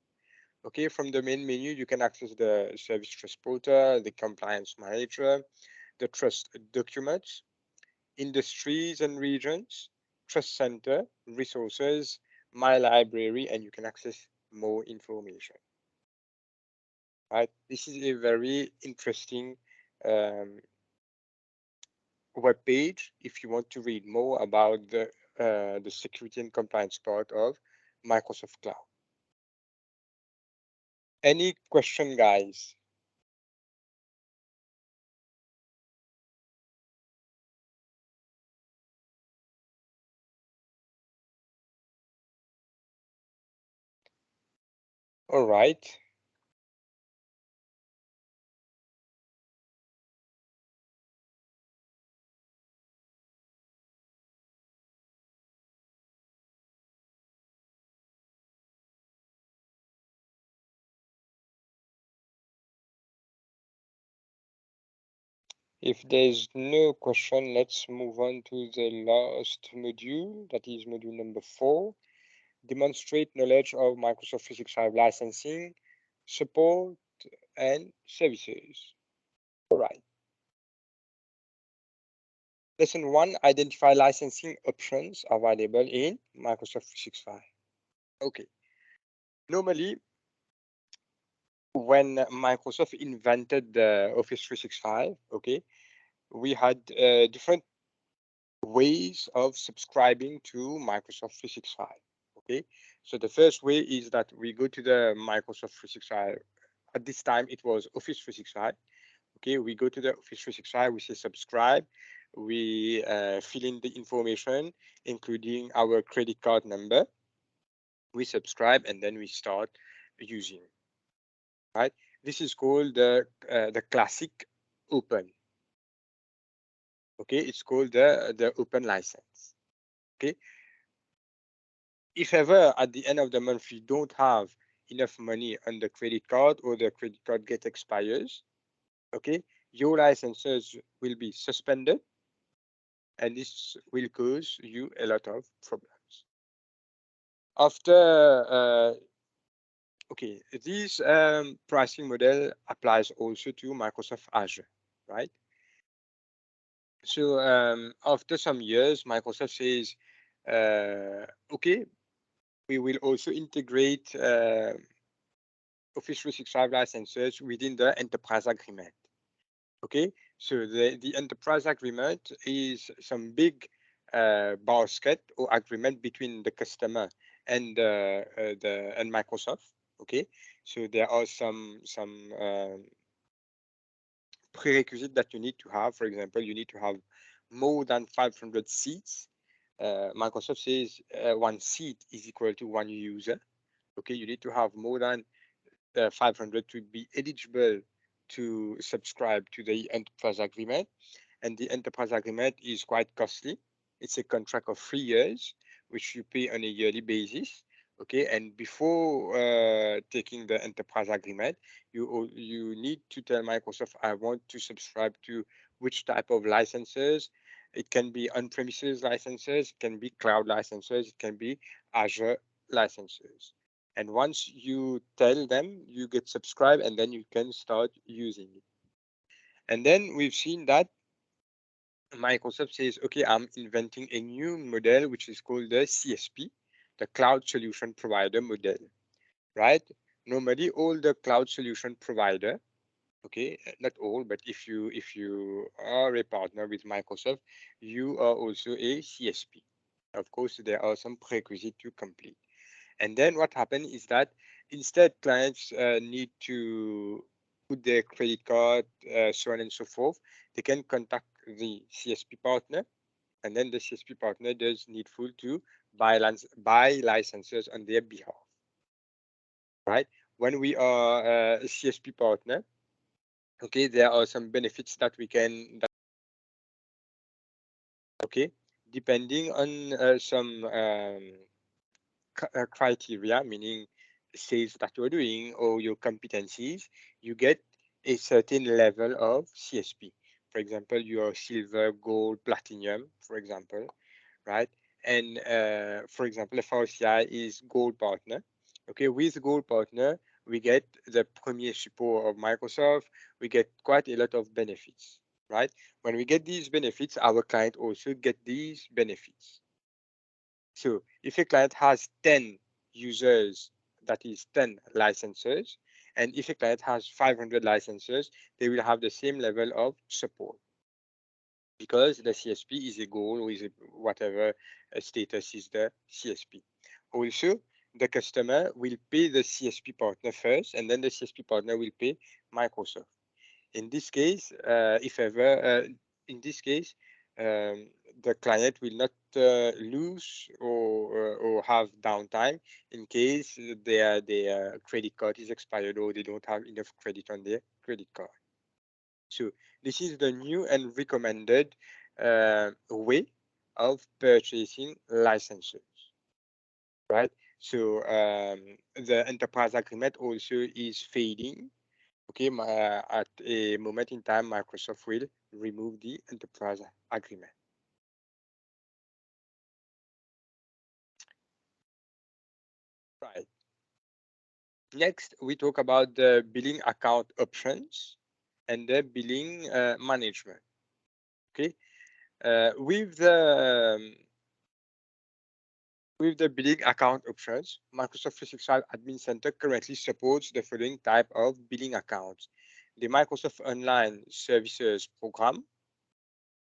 Okay, from the main menu, you can access the Service Trust portal, the Compliance Manager, the Trust documents, industries and regions, Trust Center, resources, My Library, and you can access more information. Right, this is a very interesting web page if you want to read more about the security and compliance part of Microsoft Cloud. Any question, guys? All right. If there's no question, let's move on to the last module, that is module number 4. Demonstrate knowledge of Microsoft 365 licensing, support, and services. All right. Lesson 1, identify licensing options available in Microsoft 365. Okay. Normally, when Microsoft invented the Office 365, okay, we had different ways of subscribing to Microsoft 365. Okay, so the first way is that we go to the Microsoft 365. At this time, it was Office 365. Okay, we go to the Office 365, we say subscribe, we fill in the information, including our credit card number. We subscribe and then we start using. Right, this is called the classic open. Okay, it's called the open license. Okay, if ever at the end of the month you don't have enough money on the credit card or the credit card get expires, okay, your licenses will be suspended and this will cause you a lot of problems. After okay, this pricing model applies also to Microsoft Azure, right? So after some years, Microsoft says, okay, we will also integrate Office 365 licenses within the enterprise agreement. Okay, so the enterprise agreement is some big basket or agreement between the customer and and Microsoft. Okay, so there are some prerequisites that you need to have. For example, you need to have more than 500 seats. Microsoft says one seat is equal to one user. Okay, you need to have more than 500 to be eligible to subscribe to the enterprise agreement. And the enterprise agreement is quite costly. It's a contract of 3 years, which you pay on a yearly basis. Okay, and before taking the enterprise agreement, you need to tell Microsoft, I want to subscribe to which type of licenses. It can be on-premises licenses, it can be cloud licenses, it can be Azure licenses. And once you tell them, you get subscribed, and then you can start using it. And then we've seen that Microsoft says, okay, I'm inventing a new model, which is called the CSP, the Cloud Solution Provider model, right? Normally, all the cloud solution provider, okay, not all, but if you are a partner with Microsoft, you are also a CSP. Of course, there are some prerequisites to complete. And then what happens is that instead clients need to put their credit card, so on and so forth, they can contact the CSP partner, and then the CSP partner does needful to buy licenses on their behalf, right? When we are a CSP partner, okay, there are some benefits that we can, okay, depending on some criteria, meaning sales that you're doing or your competencies, you get a certain level of CSP. For example, you're silver, gold, platinum, for example, right? And for example, FRCI is gold partner. Okay, with gold partner, we get the premier support of Microsoft. We get quite a lot of benefits, right? When we get these benefits, our client also get these benefits. So if a client has 10 users, that is 10 licenses, and if a client has 500 licenses, they will have the same level of support because the CSP is a goal or is a whatever status is the CSP. Also, the customer will pay the CSP partner first, and then the CSP partner will pay Microsoft. In this case, if ever, in this case, the client will not lose or have downtime in case their credit card is expired or they don't have enough credit on their credit card. So this is the new and recommended way of purchasing licenses, right? So the enterprise agreement also is fading. Okay, at a moment in time, Microsoft will remove the enterprise agreement. Right. Next, we talk about the billing account options and the billing management. Okay, with the billing account options, Microsoft 365 Admin Center currently supports the following type of billing accounts: the Microsoft Online Services Program,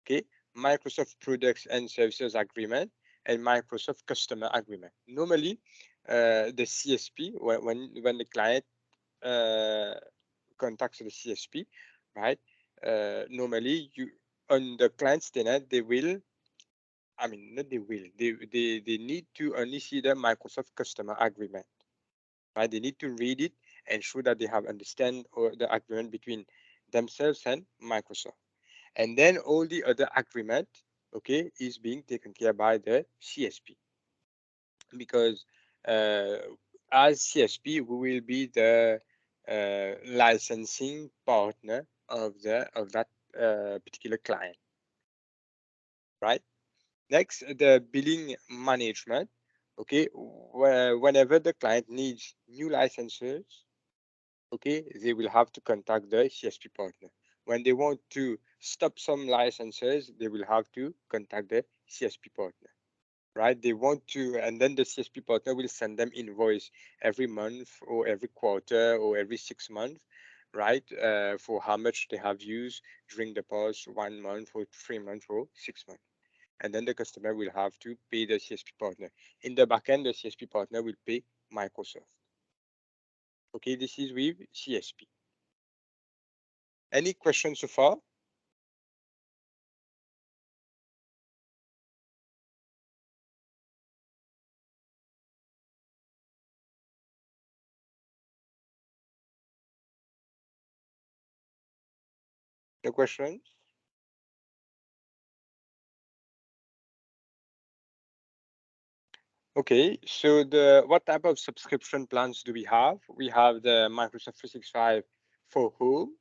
okay, Microsoft Products and Services Agreement, and Microsoft Customer Agreement. Normally, the CSP, when the client contacts the CSP, right? Normally, you on the client's tenant, they will. I mean, not they will. They need to only see the Microsoft Customer Agreement, right? They need to read it and show that they have understand or the agreement between themselves and Microsoft. And then all the other agreement, okay, is being taken care by the CSP, because as CSP we will be the licensing partner of that particular client, right? Next, the billing management. Okay, whenever the client needs new licenses, okay, they will have to contact the CSP partner. When they want to stop some licenses, they will have to contact the CSP partner, right? They want to, and then the CSP partner will send them invoice every month or every quarter or every 6 months, right? For how much they have used during the past 1 month or 3 months or 6 months. And then the customer will have to pay the CSP partner. In the backend, the CSP partner will pay Microsoft. Okay, this is with CSP. Any questions so far? No questions? Okay, so what type of subscription plans do we have? We have the Microsoft 365 for home,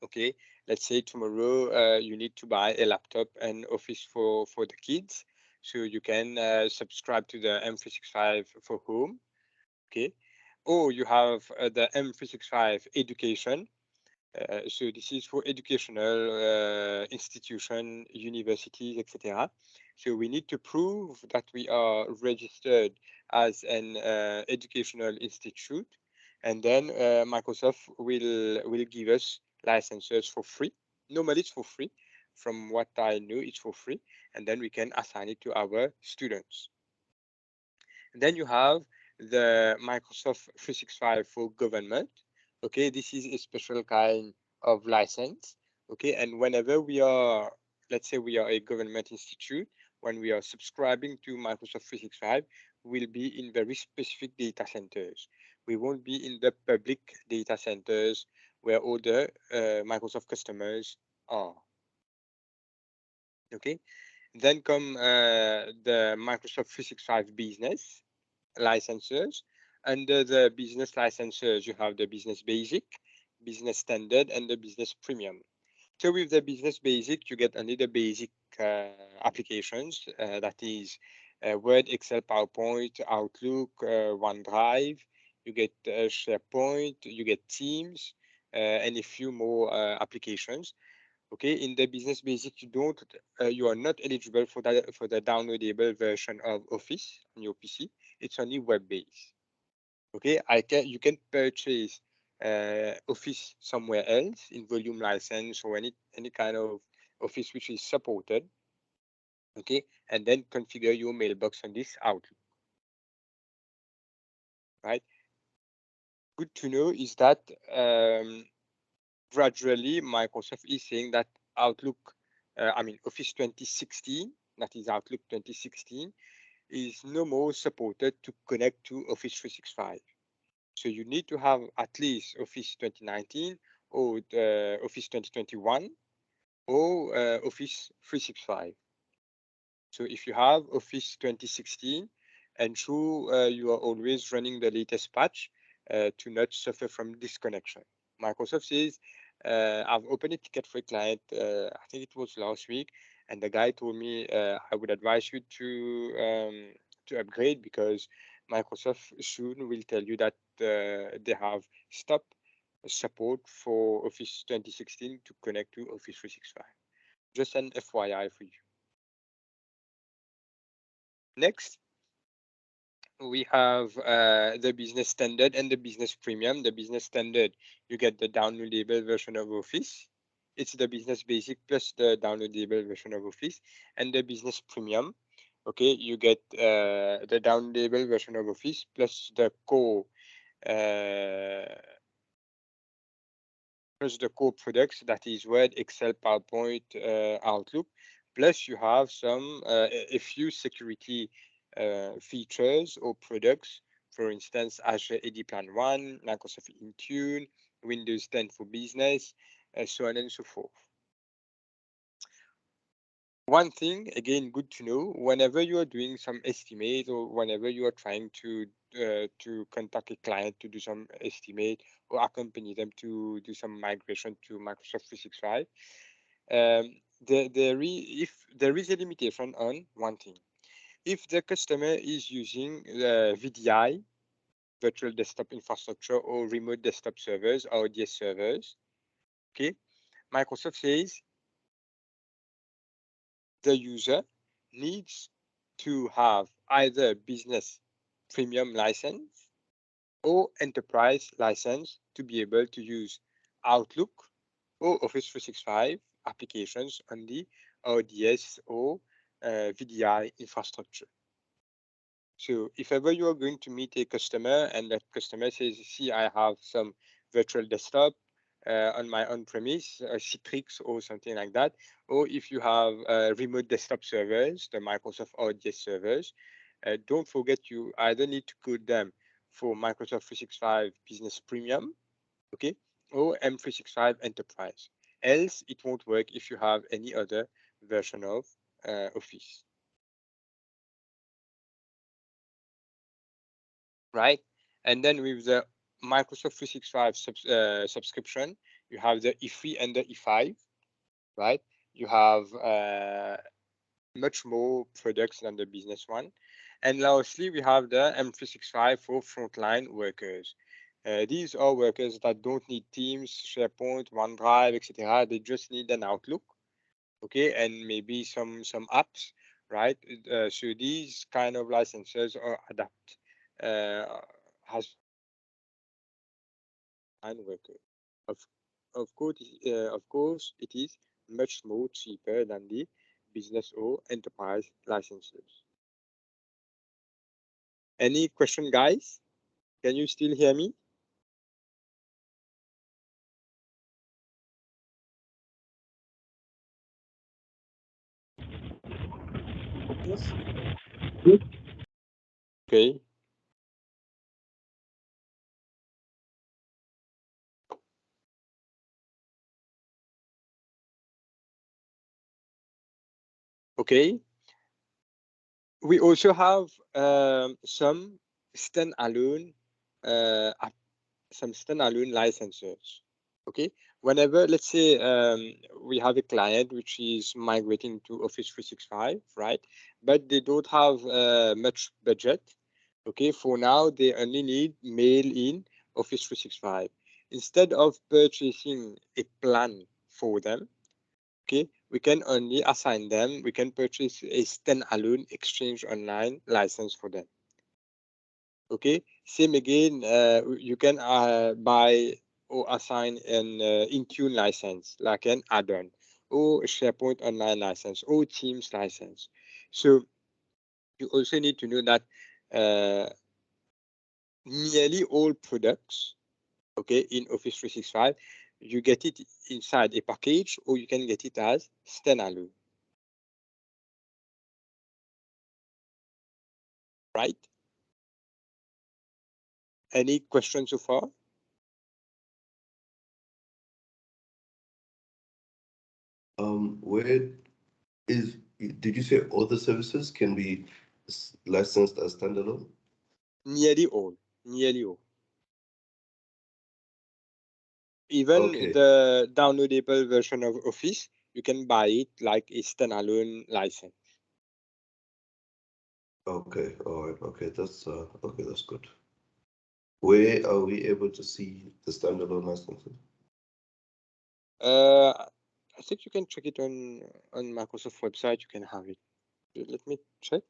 okay, let's say tomorrow you need to buy a laptop and Office for the kids, so you can subscribe to the M365 for home, okay? Or you have the M365 education. So this is for educational institution, universities, etc. So we need to prove that we are registered as an educational institute, and then Microsoft will give us licenses for free. Normally it's for free. From what I know, it's for free, and then we can assign it to our students. And then you have the Microsoft 365 for government. Okay, this is a special kind of license. Okay, and whenever we are, let's say we are a government institute, when we are subscribing to Microsoft 365, we'll be in very specific data centers. We won't be in the public data centers where all the Microsoft customers are. Okay, then come the Microsoft 365 business licenses. Under the business licenses, you have the business basic, business standard, and the business premium. So with the business basic, you get only the basic applications, that is Word, Excel, PowerPoint, Outlook, OneDrive. You get SharePoint, you get Teams, and a few more applications. Okay, in the business basic, you are not eligible for the downloadable version of Office on your PC. It's only web based. Okay, you can purchase Office somewhere else in volume license or any kind of Office which is supported. Okay, and then configure your mailbox on this Outlook. Right. Good to know is that gradually Microsoft is saying that Outlook, Office 2016, that is Outlook 2016, is no more supported to connect to Office 365. So you need to have at least Office 2019 or Office 2021 or Office 365. So if you have Office 2016, ensure you are always running the latest patch to not suffer from disconnection. Microsoft says, I've opened a ticket for a client, I think it was last week, and the guy told me I would advise you to upgrade because Microsoft soon will tell you that they have stopped support for Office 2016 to connect to Office 365. Just an FYI for you. Next, we have the business standard and the business premium. The business standard, you get the downloadable version of Office. It's the business basic plus the downloadable version of Office. And the business premium, okay, you get the downloadable version of Office plus the core products, that is Word, Excel, PowerPoint, Outlook. Plus you have a few security features or products, for instance, Azure Id Plan 1, Microsoft Intune, Windows 10 for Business, so on and so forth. One thing, again, good to know, whenever you are doing some estimate or whenever you are trying to contact a client to do some estimate or accompany them to do some migration to Microsoft 365, if there is a limitation on one thing. If the customer is using the VDI, virtual desktop infrastructure, or remote desktop servers, or ODS servers, okay, Microsoft says the user needs to have either business premium license or enterprise license to be able to use Outlook or Office 365 applications on the ODS or VDI infrastructure. So if ever you are going to meet a customer and that customer says, see, I have some virtual desktop on my on-premise, Citrix or something like that, or if you have remote desktop servers, the Microsoft ODS servers, don't forget you either need to code them for Microsoft 365 Business Premium, okay, or M365 Enterprise. Else, it won't work if you have any other version of Office. Right? And then with the Microsoft 365 subscription, you have the E3 and the E5, right? You have much more products than the business one. And lastly, we have the M365 for frontline workers. These are workers that don't need Teams, SharePoint, OneDrive, etc. They just need an Outlook, okay, and maybe some apps, right? So these kind of licenses are adapt has worker. Of of course, it is much more cheaper than the business or enterprise licenses. Any question, guys? Can you still hear me? Yes. Okay. Okay. We also have some standalone licenses. Okay, whenever, let's say, we have a client which is migrating to Office 365, right, but they don't have much budget. Okay, for now they only need mail in Office 365. Instead of purchasing a plan for them, okay, we can only assign them, we can purchase a standalone Exchange Online license for them. Okay, same again, you can buy or assign an Intune license, like an add-on, or a SharePoint Online license, or Teams license. So you also need to know that nearly all products, okay, in Office 365, you get it inside a package, or you can get it as standalone. Right? Any questions so far? Where did you say all the services can be licensed as standalone? Nearly all. Nearly all. Even Okay. the downloadable version of Office, you can buy it like a standalone license. Okay, all right, okay, that's good. Where are we able to see the standalone licenses? I think you can check it on Microsoft website. You can have it. Let me check.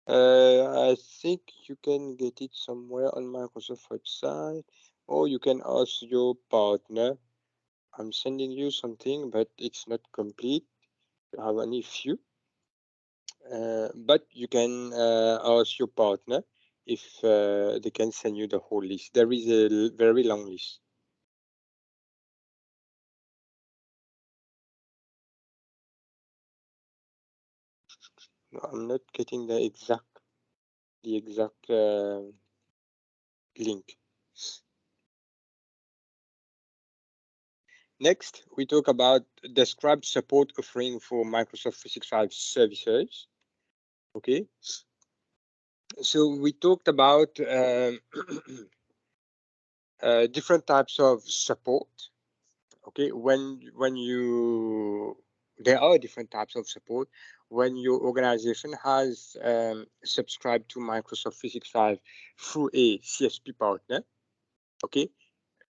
I think you can get it somewhere on Microsoft website, or you can ask your partner. I'm sending you something, but it's not complete. You have only few. But you can ask your partner if they can send you the whole list. There is a very long list. No, I'm not getting the exact link. Next, we talk about describe support offering for Microsoft 365 services. Okay. So we talked about different types of support. Okay, there are different types of support when your organization has subscribed to Microsoft 365 through a CSP partner. Okay,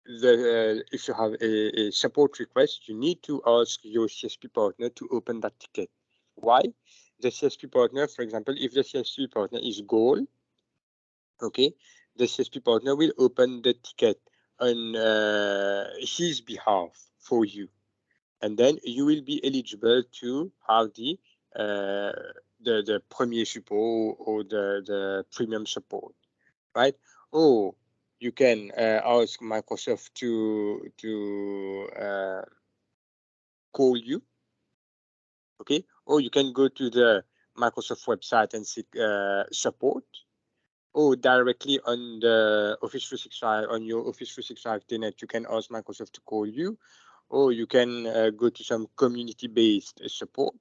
if you have a support request, you need to ask your CSP partner to open that ticket. Why? The CSP partner, for example, if the CSP partner is Gold, okay, the CSP partner will open the ticket on his behalf for you, and then you will be eligible to have the premier support or the premium support. right? Or you can ask Microsoft to call you, okay? Or you can go to the Microsoft website and seek support, or directly on the Office 365, on your Office 365 tenant, you can ask Microsoft to call you, or you can go to some community-based support,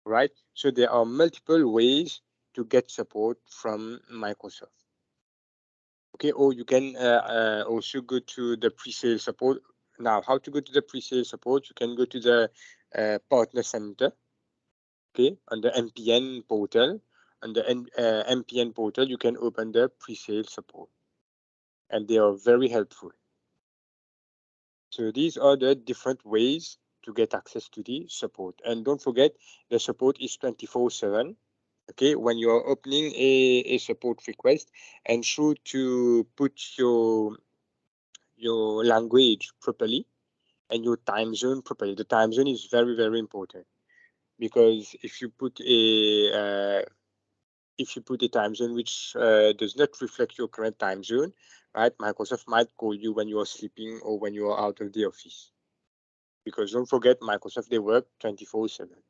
right? So there are multiple ways to get support from Microsoft. Okay, or you can also go to the pre-sale support. Now, how to go to the pre-sale support? You can go to the partner center, okay, on the MPN portal. On the MPN portal, you can open the pre-sale support, and they are very helpful. So these are the different ways to get access to the support. And don't forget, the support is 24/7. Okay, when you are opening a support request, ensure to put your language properly and your time zone properly. The time zone is very, very important, because if you put a time zone which does not reflect your current time zone, right, Microsoft might call you when you are sleeping or when you are out of the office. Because don't forget, Microsoft, they work 24/7.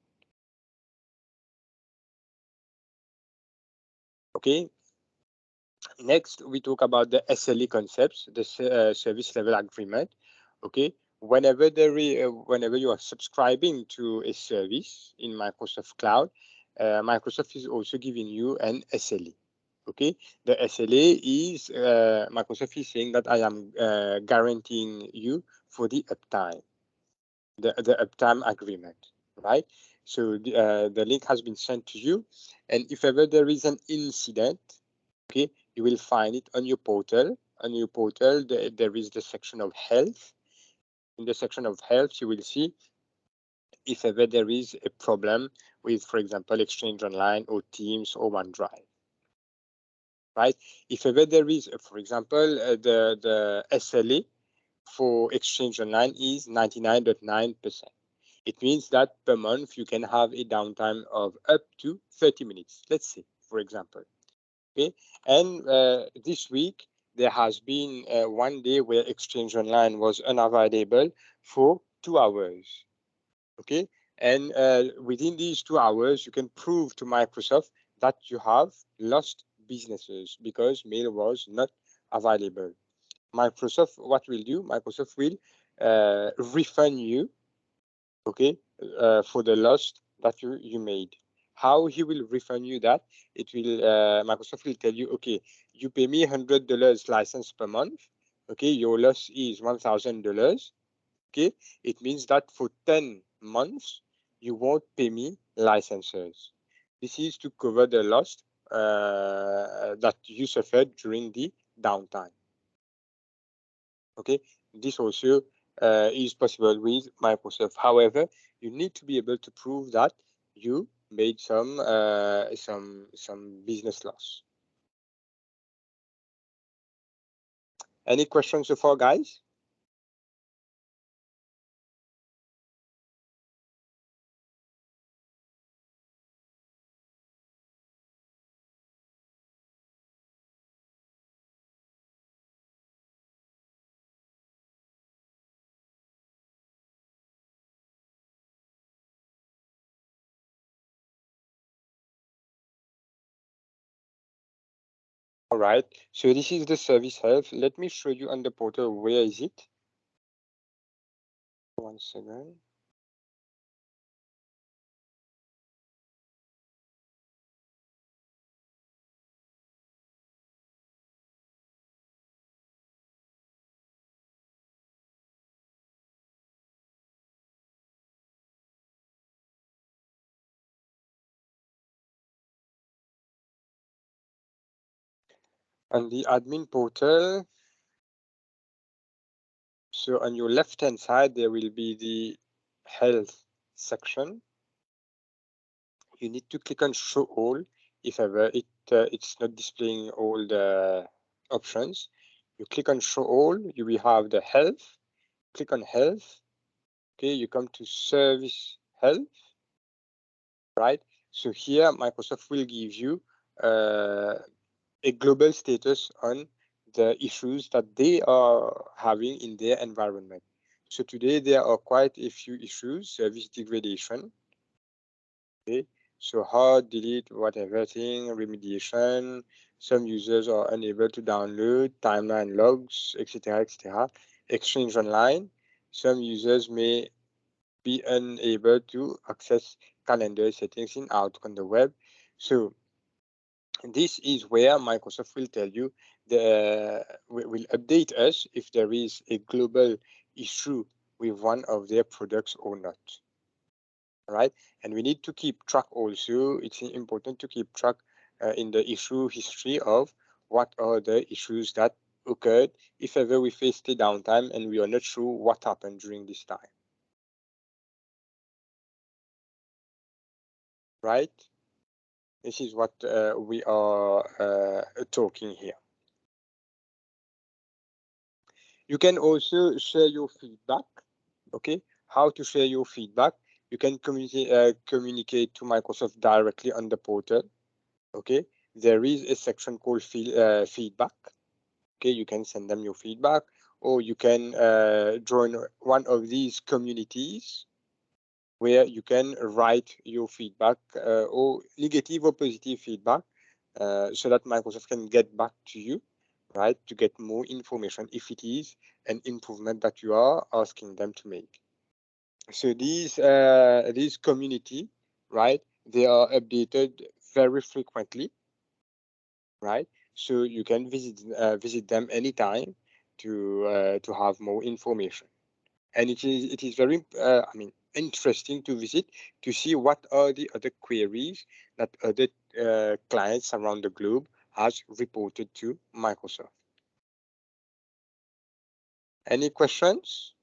Okay. Next, we talk about the SLA concepts, the service level agreement. Okay. Whenever whenever you are subscribing to a service in Microsoft Cloud, Microsoft is also giving you an SLA. Okay. The SLA is Microsoft is saying that I am guaranteeing you for the uptime, the uptime agreement, right? So the link has been sent to you, and if ever there is an incident, okay, you will find it on your portal. On your portal, there is the section of health. In the section of health, you will see if ever there is a problem with, for example, Exchange Online or Teams or OneDrive, right? If ever there is, for example, the SLA for Exchange Online is 99.9%. It means that per month you can have a downtime of up to 30 minutes, let's say, for example. Okay, and this week there has been one day where Exchange Online was unavailable for 2 hours. Okay, and within these 2 hours, you can prove to Microsoft that you have lost businesses because mail was not available. Microsoft, what will do? Microsoft will refund you, okay, for the loss that you made. How he will refund you that? It will Microsoft will tell you, okay, you pay me $100 license per month. Okay, your loss is $1,000. Okay, it means that for 10 months you won't pay me licenses. This is to cover the loss that you suffered during the downtime. Okay, this also is possible with Microsoft. However, you need to be able to prove that you made some business loss. Any questions so far, guys? All right, so this is the service health. Let me show you on the portal. Where is it? One second. On the admin portal, so on your left-hand side, there will be the health section. You need to click on show all if ever it's not displaying all the options. You click on show all, you will have the health. Click on health. Okay, you come to service health, right? So here Microsoft will give you a global status on the issues that they are having in their environment. So today there are quite a few issues: service degradation, okay, so hard, delete, whatever thing, remediation. Some users are unable to download timeline logs, etc., etc. Exchange online. Some users may be unable to access calendar settings in Outlook on the web. So this is where Microsoft will tell you, will update us if there is a global issue with one of their products or not. Right, and we need to keep track also. It's important to keep track in the issue history of what are the issues that occurred if ever we faced a downtime and we are not sure what happened during this time. Right, this is what we are talking here. You can also share your feedback. Okay, how to share your feedback? You can communicate to Microsoft directly on the portal. Okay, there is a section called feedback. Okay, you can send them your feedback, or you can join one of these communities where you can write your feedback, or negative or positive feedback, so that Microsoft can get back to you, right, to get more information if it is an improvement that you are asking them to make. So these community, right, they are updated very frequently, right? So you can visit them anytime to have more information. And it is very interesting to visit to see what are the other queries that other clients around the globe has reported to Microsoft. Any questions?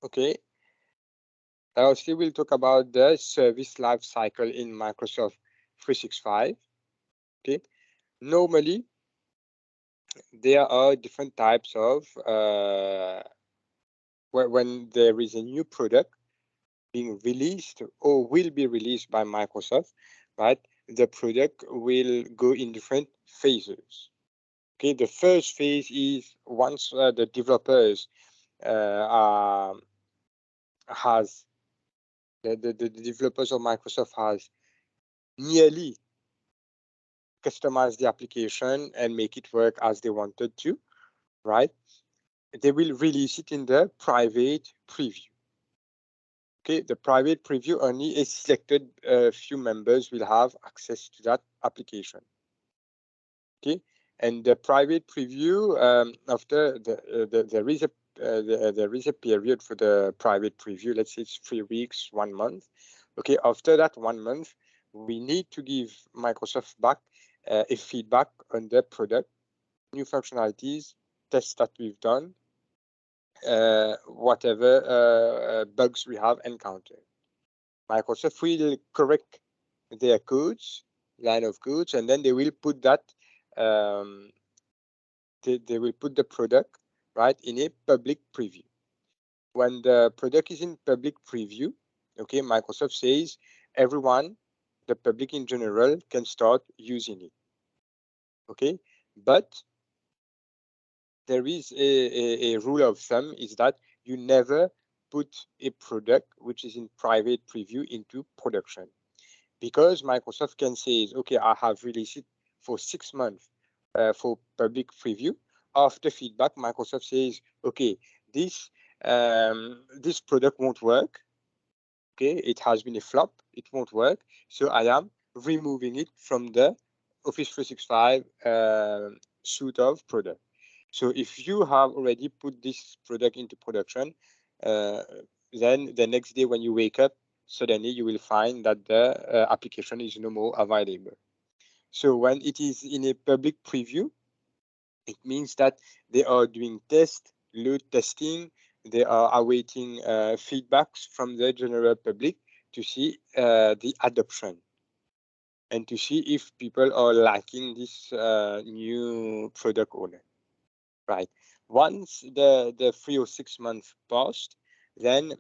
Okay. Lastly, we'll talk about the service life cycle in Microsoft 365. Okay. Normally, there are different types of when there is a new product being released or will be released by Microsoft, right? The product will go in different phases. Okay, the first phase is once the developers has the developers of Microsoft has nearly customized the application and make it work as they wanted to, right? They will release it in the private preview. Okay, the private preview, only a selected few members will have access to that application. Okay, and the private preview, after there is a period for the private preview. Let's say it's 3 weeks, 1 month. Okay, after that 1 month, we need to give Microsoft back a feedback on the product, new functionalities, tests that we've done, whatever bugs we have encountered. Microsoft will correct their codes, line of codes, and then they will put that they will put the product right in a public preview. When the product is in public preview, okay, Microsoft says everyone, the public in general, can start using it. Okay, but there is a rule of thumb is that you never put a product which is in private preview into production, because Microsoft can say, okay, I have released it for 6 months for public preview. After feedback, Microsoft says, okay, this product won't work. Okay, it has been a flop. It won't work. So I am removing it from the Office 365 suite of product. So if you have already put this product into production, then the next day when you wake up, suddenly you will find that the application is no more available. So when it is in a public preview, it means that they are doing test, load testing, they are awaiting feedbacks from the general public to see the adoption and to see if people are liking this new product owner, right? Once the 3 or 6 months passed, then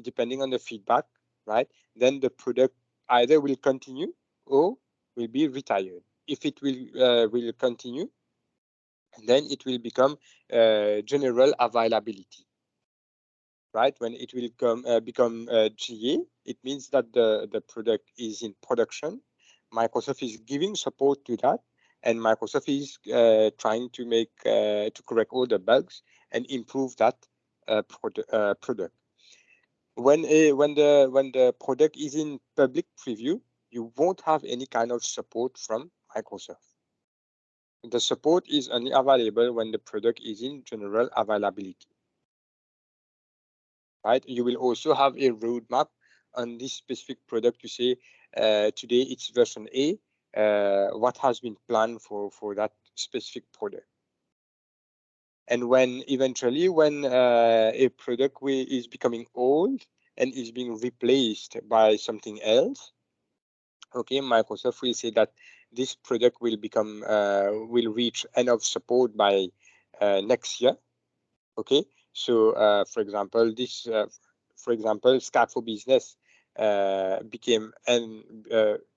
depending on the feedback, right, then the product either will continue or will be retired. If it will continue, then it will become general availability, right? When it will become GA, it means that the product is in production. Microsoft is giving support to that, and Microsoft is trying to make to correct all the bugs and improve that product. When the product is in public preview, you won't have any kind of support from Microsoft. The support is only available when the product is in general availability. Right? You will also have a roadmap on this specific product to say today it's version A, what has been planned for that specific product. And when eventually when a product is becoming old and is being replaced by something else, okay, Microsoft will say that this product will become will reach end of support by next year. Okay, so for example, Skype for Business became and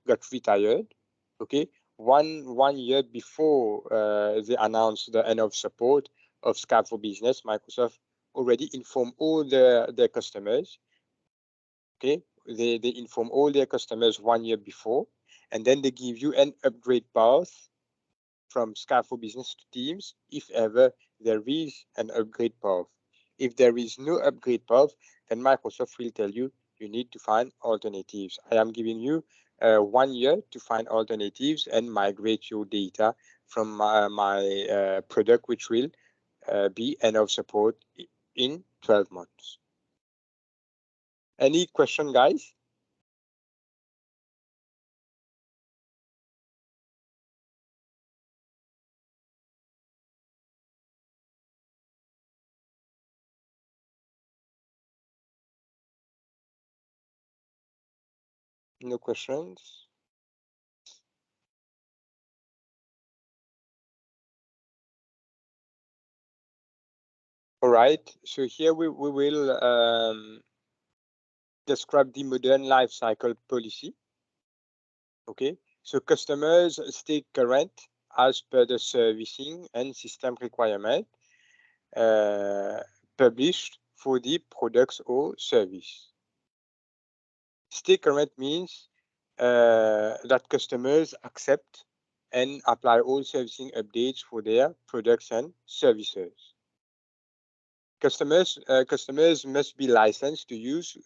got retired. Okay, one year before they announced the end of support of Skype for Business, Microsoft already informed all their customers. Okay, they inform all their customers 1 year before, and then they give you an upgrade path from Skype for Business to Teams if ever there is an upgrade path. If there is no upgrade path, then Microsoft will tell you you need to find alternatives. I am giving you 1 year to find alternatives and migrate your data from my product, which will be end of support in 12 months. Any question, guys? No questions? All right, so here we will describe the modern life cycle policy. Okay, so customers stay current as per the servicing and system requirement published for the products or service. Stay current means that customers accept and apply all servicing updates for their products and services. Customers must be licensed to use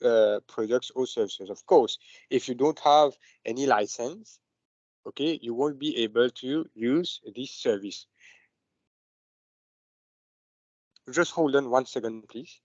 products or services. Of course, if you don't have any license, okay, you won't be able to use this service. Just hold on 1 second, please.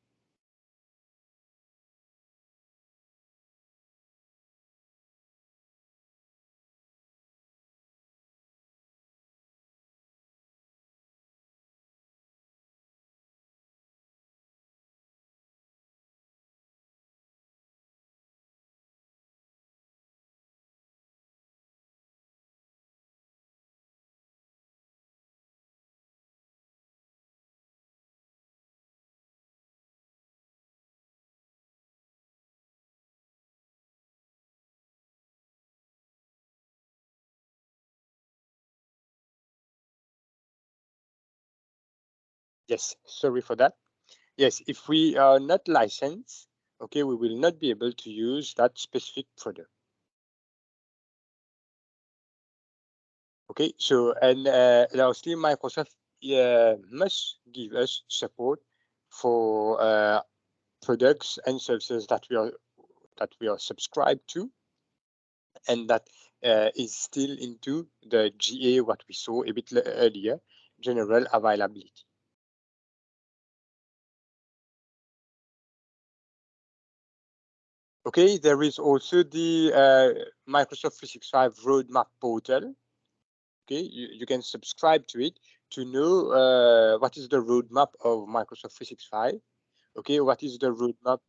Yes, sorry for that. Yes, if we are not licensed, okay, we will not be able to use that specific product. Okay, so and lastly, Microsoft must give us support for products and services that we are subscribed to, and that is still into the GA, what we saw a bit earlier, general availability. Okay, there is also the Microsoft 365 roadmap portal. Okay, you can subscribe to it to know what is the roadmap of Microsoft 365. Okay, what is the roadmap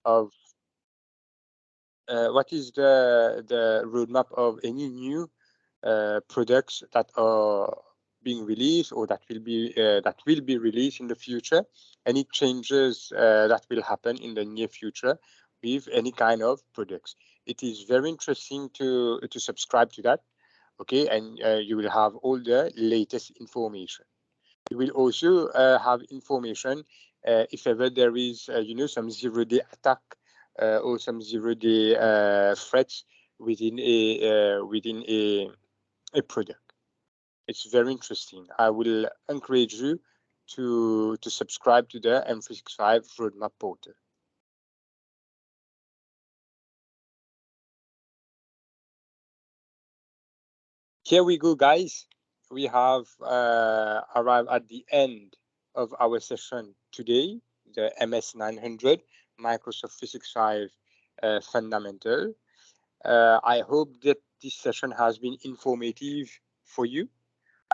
of what is the roadmap of any new products that are being released or that will be released in the future, any changes that will happen in the near future with any kind of products. It is very interesting to subscribe to that, okay, and you will have all the latest information. You will also have information if ever there is some zero-day attack or some zero-day threats within a product. It's very interesting. I will encourage you to subscribe to the M365 roadmap portal. Here we go, guys. We have arrived at the end of our session today, the MS900 Microsoft 365 Fundamental. I hope that this session has been informative for you.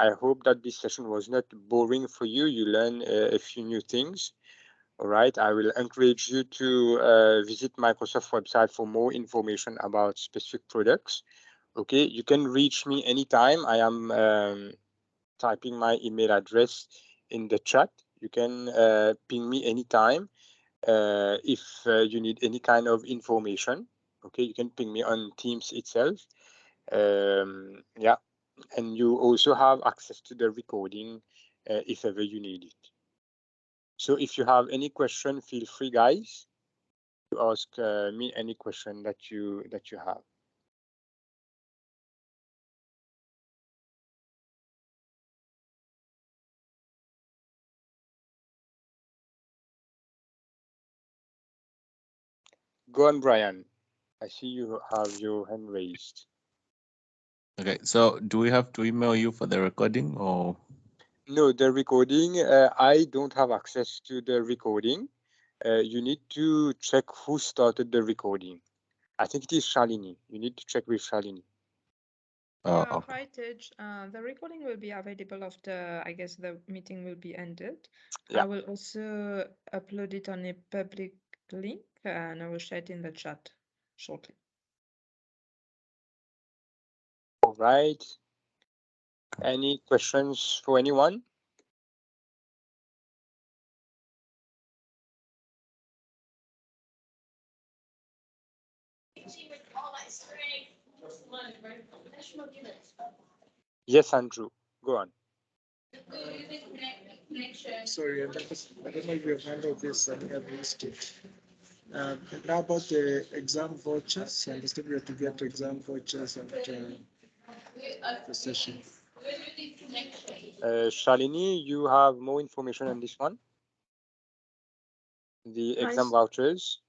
I hope that this session was not boring for you. You learn a few new things. All right. I will encourage you to visit Microsoft website for more information about specific products. Okay. You can reach me anytime. I am typing my email address in the chat. You can ping me anytime if you need any kind of information. Okay. You can ping me on Teams itself. Yeah. And you also have access to the recording if ever you need it. So if you have any question, feel free, guys, to ask me any question that you have. Go on, Brian. I see you have your hand raised. Okay, so do we have to email you for the recording or? No, the recording, I don't have access to the recording. You need to check who started the recording. I think it is Shalini. You need to check with Shalini. Oh, Yeah, okay. hi Tej. The recording will be available after, I guess, the meeting will be ended. Yeah. I will also upload it on a public link and I will share it in the chat shortly. All right. Any questions for anyone? Yes, Andrew. Go on. Sorry, I don't know if you've handled this and have missed it. Now about the exam vouchers, I understand we have to get exam vouchers and the session. Shalini, you have more information on this one? The exam vouchers?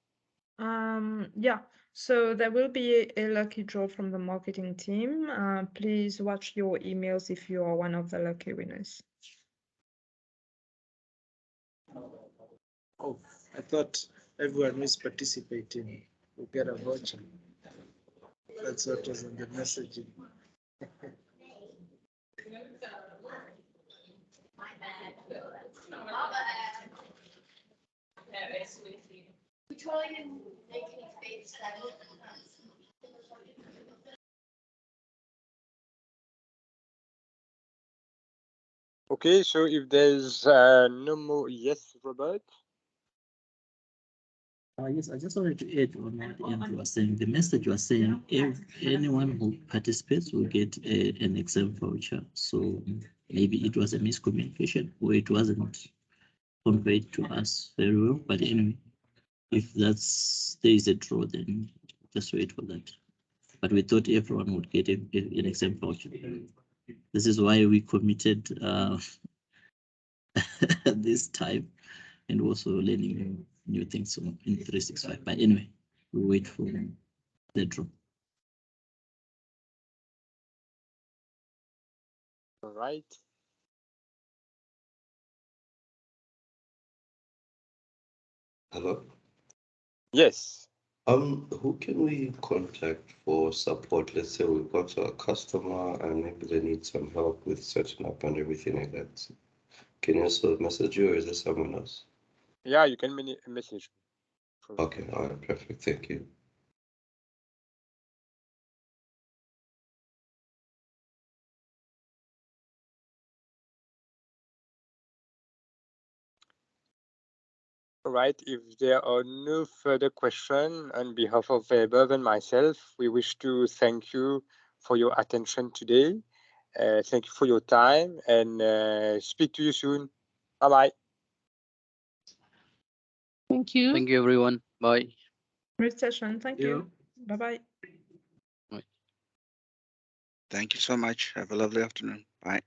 Yeah, so there will be a lucky draw from the marketing team. Please watch your emails if you are one of the lucky winners. Oh, I thought everyone who is participating will get a voucher. That's what was in the messaging. Okay, so if there's no more, yes, Robert? Yes, I just wanted to add on what Andrew was saying. The message was saying anyone who participates will get an exam voucher. So maybe it was a miscommunication or it wasn't conveyed to us very well. But anyway, if there is a draw, then just wait for that. But we thought everyone would get an exam voucher. This is why we committed this time and also learning new things in 365. But anyway, we'll wait for the draw. All right. Hello? Yes. Who can we contact for support? Let's say we've got a customer and maybe they need some help with setting up and everything like that. Can you also message you or is there someone else? Yeah, you can message me. Okay, all right, perfect. Thank you. All right. If there are no further questions, on behalf of Weber and myself, we wish to thank you for your attention today. Thank you for your time, and speak to you soon. Bye-bye. Thank you. Thank you, everyone. Bye. Great session. Thank you. Bye-bye. Thank you so much. Have a lovely afternoon. Bye.